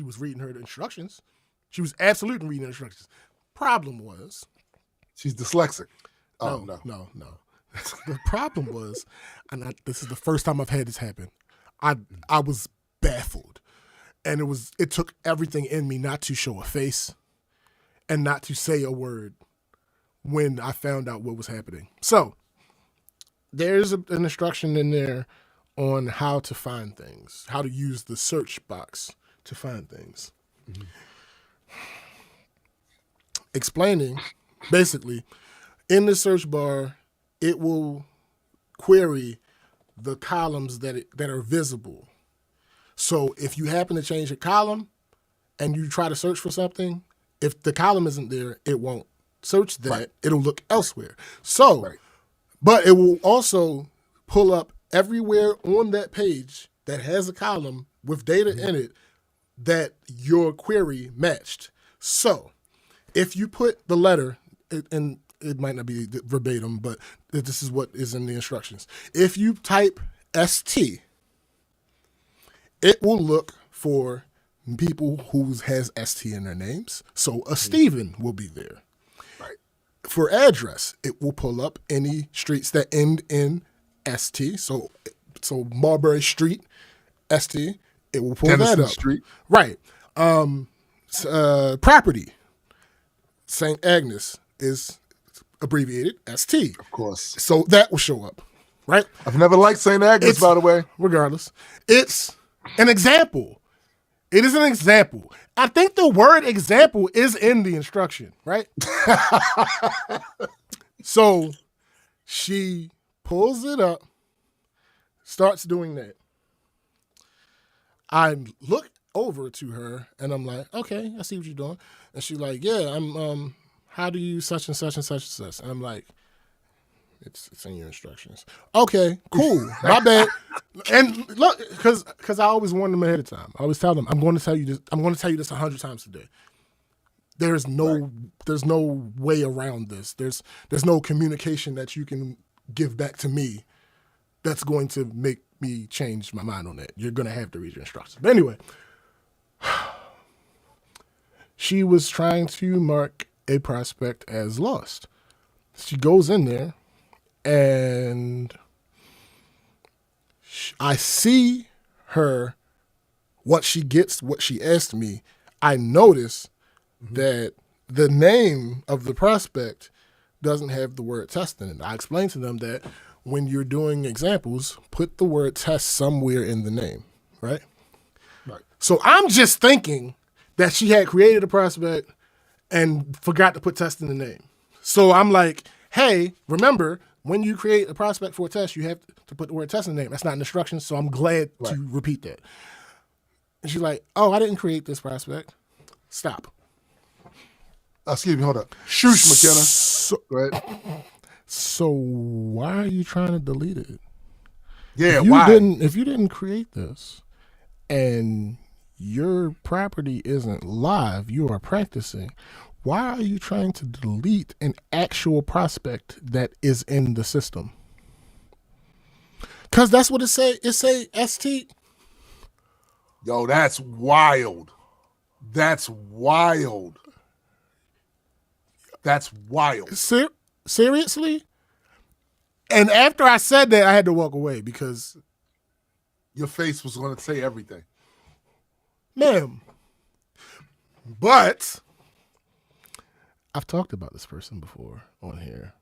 was reading her instructions. She was absolutely reading the instructions. Problem was, she's dyslexic. No. The problem was, and this is the first time I've had this happen. I was baffled, and it took everything in me not to show a face, and not to say a word when I found out what was happening. So there's an instruction in there on how to find things, how to use the search box to find things. Mm-hmm. Explaining, basically, in the search bar, it will query the columns that are visible. So if you happen to change a column and you try to search for something, if the column isn't there, it won't search that. Right. It'll look elsewhere. So, but it will also pull up everywhere on that page that has a column with data in it that your query matched. So if you put the letter, and it might not be verbatim, but this is what is in the instructions. If you type ST, it will look for people who has ST in their names. So a Stephen will be there. Right. For address, it will pull up any streets that end in ST. So Marbury Street, ST, it will pull Tennyson that up. Street. Right. Property, St. Agnes is abbreviated ST. Of course. So that will show up, right? I've never liked St. Agnes, by the way. Regardless. It's an example. It is an example. I think the word example is in the instruction, right? So she pulls it up, starts doing that. I look over to her and I'm like, okay, I see what you're doing. And she's like, yeah, I'm how do you such and such and such and such? And I'm like, it's in your instructions. Okay, cool. My bad. And look, because I always warn them ahead of time. I always tell them, I'm going to tell you this 100 times today. There's no way around this. There's no communication that you can give back to me that's going to make me change my mind on that. You're going to have to read your instructions. But anyway, she was trying to mark a prospect as lost. She goes in there and I see her, what she gets, what she asked me. I notice that the name of the prospect doesn't have the word test in it. I explained to them that when you're doing examples, put the word test somewhere in the name, right? Right. So I'm just thinking that she had created a prospect and forgot to put test in the name. So I'm like, hey, remember, when you create a prospect for a test, you have to put the word test in the name. That's not an instruction, so I'm glad to repeat that. And she's like, oh, I didn't create this prospect. Stop. Excuse me, hold up. Shush, McKenna. So why are you trying to delete it? Yeah, why? If you didn't create this and your property isn't live, you are practicing, why are you trying to delete an actual prospect that is in the system? Because that's what it say. It say ST. Yo, that's wild. That's wild. That's wild. Seriously? And after I said that, I had to walk away because your face was going to say everything. Ma'am. But I've talked about this person before on here.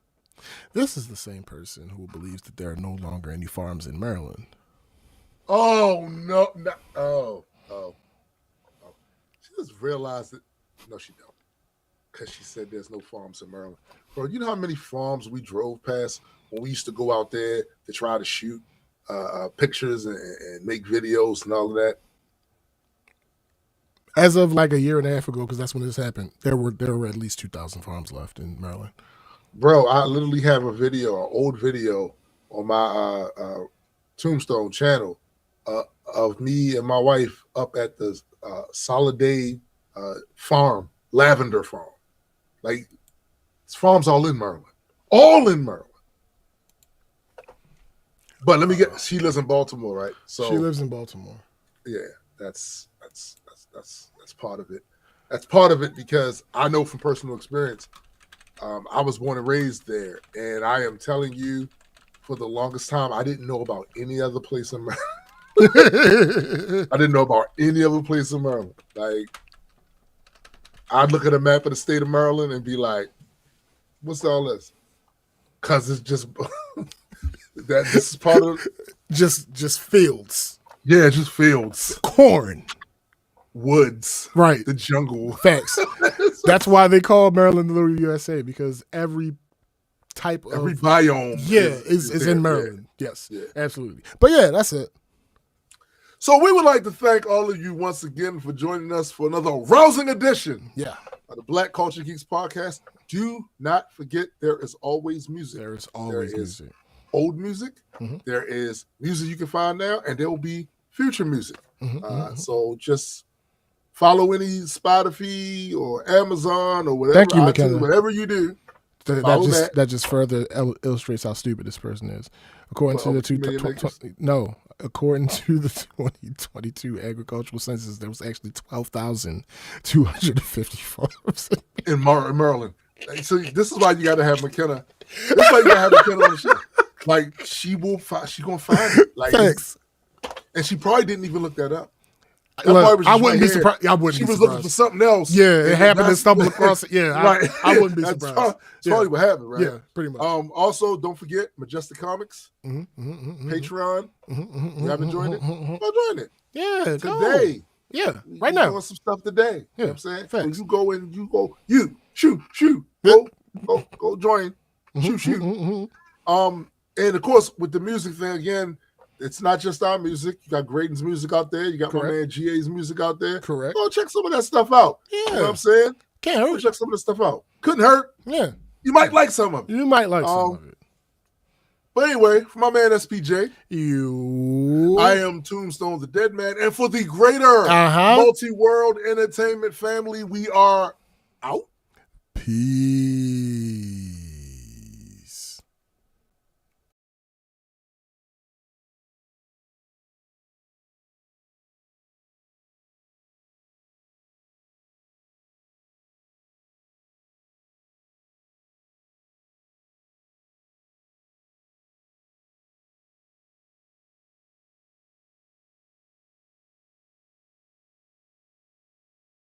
This is the same person who believes that there are no longer any farms in Maryland. Oh, no. Oh. She just realized it. No, she don't. Because she said there's no farms in Maryland. Bro, you know how many farms we drove past when we used to go out there to try to shoot pictures and make videos and all of that? As of like a year and a half ago, because that's when this happened, there were at least 2,000 farms left in Maryland. Bro, I literally have an old video on my Tombstone channel of me and my wife up at the Soliday farm, Lavender Farm. Like, it's farms all in Maryland. All in Maryland. But she lives in Baltimore, right? So she lives in Baltimore. Yeah, that's part of it. That's part of it because I know from personal experience, I was born and raised there, and I am telling you, for the longest time, I didn't know about any other place in Maryland. I didn't know about any other place in Maryland. Like, I'd look at a map of the state of Maryland and be like, what's all this? Because it's just this is part of just fields. Yeah, just fields. Corn. Woods. Right. The jungle. Facts. That's why they call Maryland the Little USA, because every biome is in Maryland. Yeah. Yes. Yeah. Absolutely. But yeah, that's it. So we would like to thank all of you once again for joining us for another rousing edition of the Black Culture Geeks podcast. Do not forget, there is always music. There is always music. Old music. Mm-hmm. There is music you can find now, and there will be future music. Mm-hmm. So just follow any Spotify or Amazon or whatever. Thank you, McKenna. Whatever you do. That just further illustrates how stupid this person is. According to the 2022 agricultural census, there was actually 12,250 farms in Maryland. So this is why you got to have McKenna. This is why you got to have McKenna on the show. Like, she gonna find it. Like, thanks. And she probably didn't even look that up. Look, I wouldn't be surprised. She was looking for something else. Yeah, it happened to stumble across it. Yeah, right. I wouldn't be surprised. That's probably what happened, right? Yeah, pretty much. Also, don't forget Majestic Comics, Patreon. You haven't joined it? Go join it. Yeah, today. Go. Yeah, right now. Doing some stuff today. Yeah, you know what I'm saying? Thanks. So you go and shoot. Go join. Shoot. And of course, with the music thing again, it's not just our music. You got Graydon's music out there. You got my man GA's music out there. Correct. Go check some of that stuff out. Yeah. You know what I'm saying? Can't hurt. Go check some of the stuff out. Couldn't hurt. Yeah. You might like some of it. You might like some of it. But anyway, for my man SPJ, I am Tombstone the Dead Man. And for the greater multi-world entertainment family, we are out. Peace.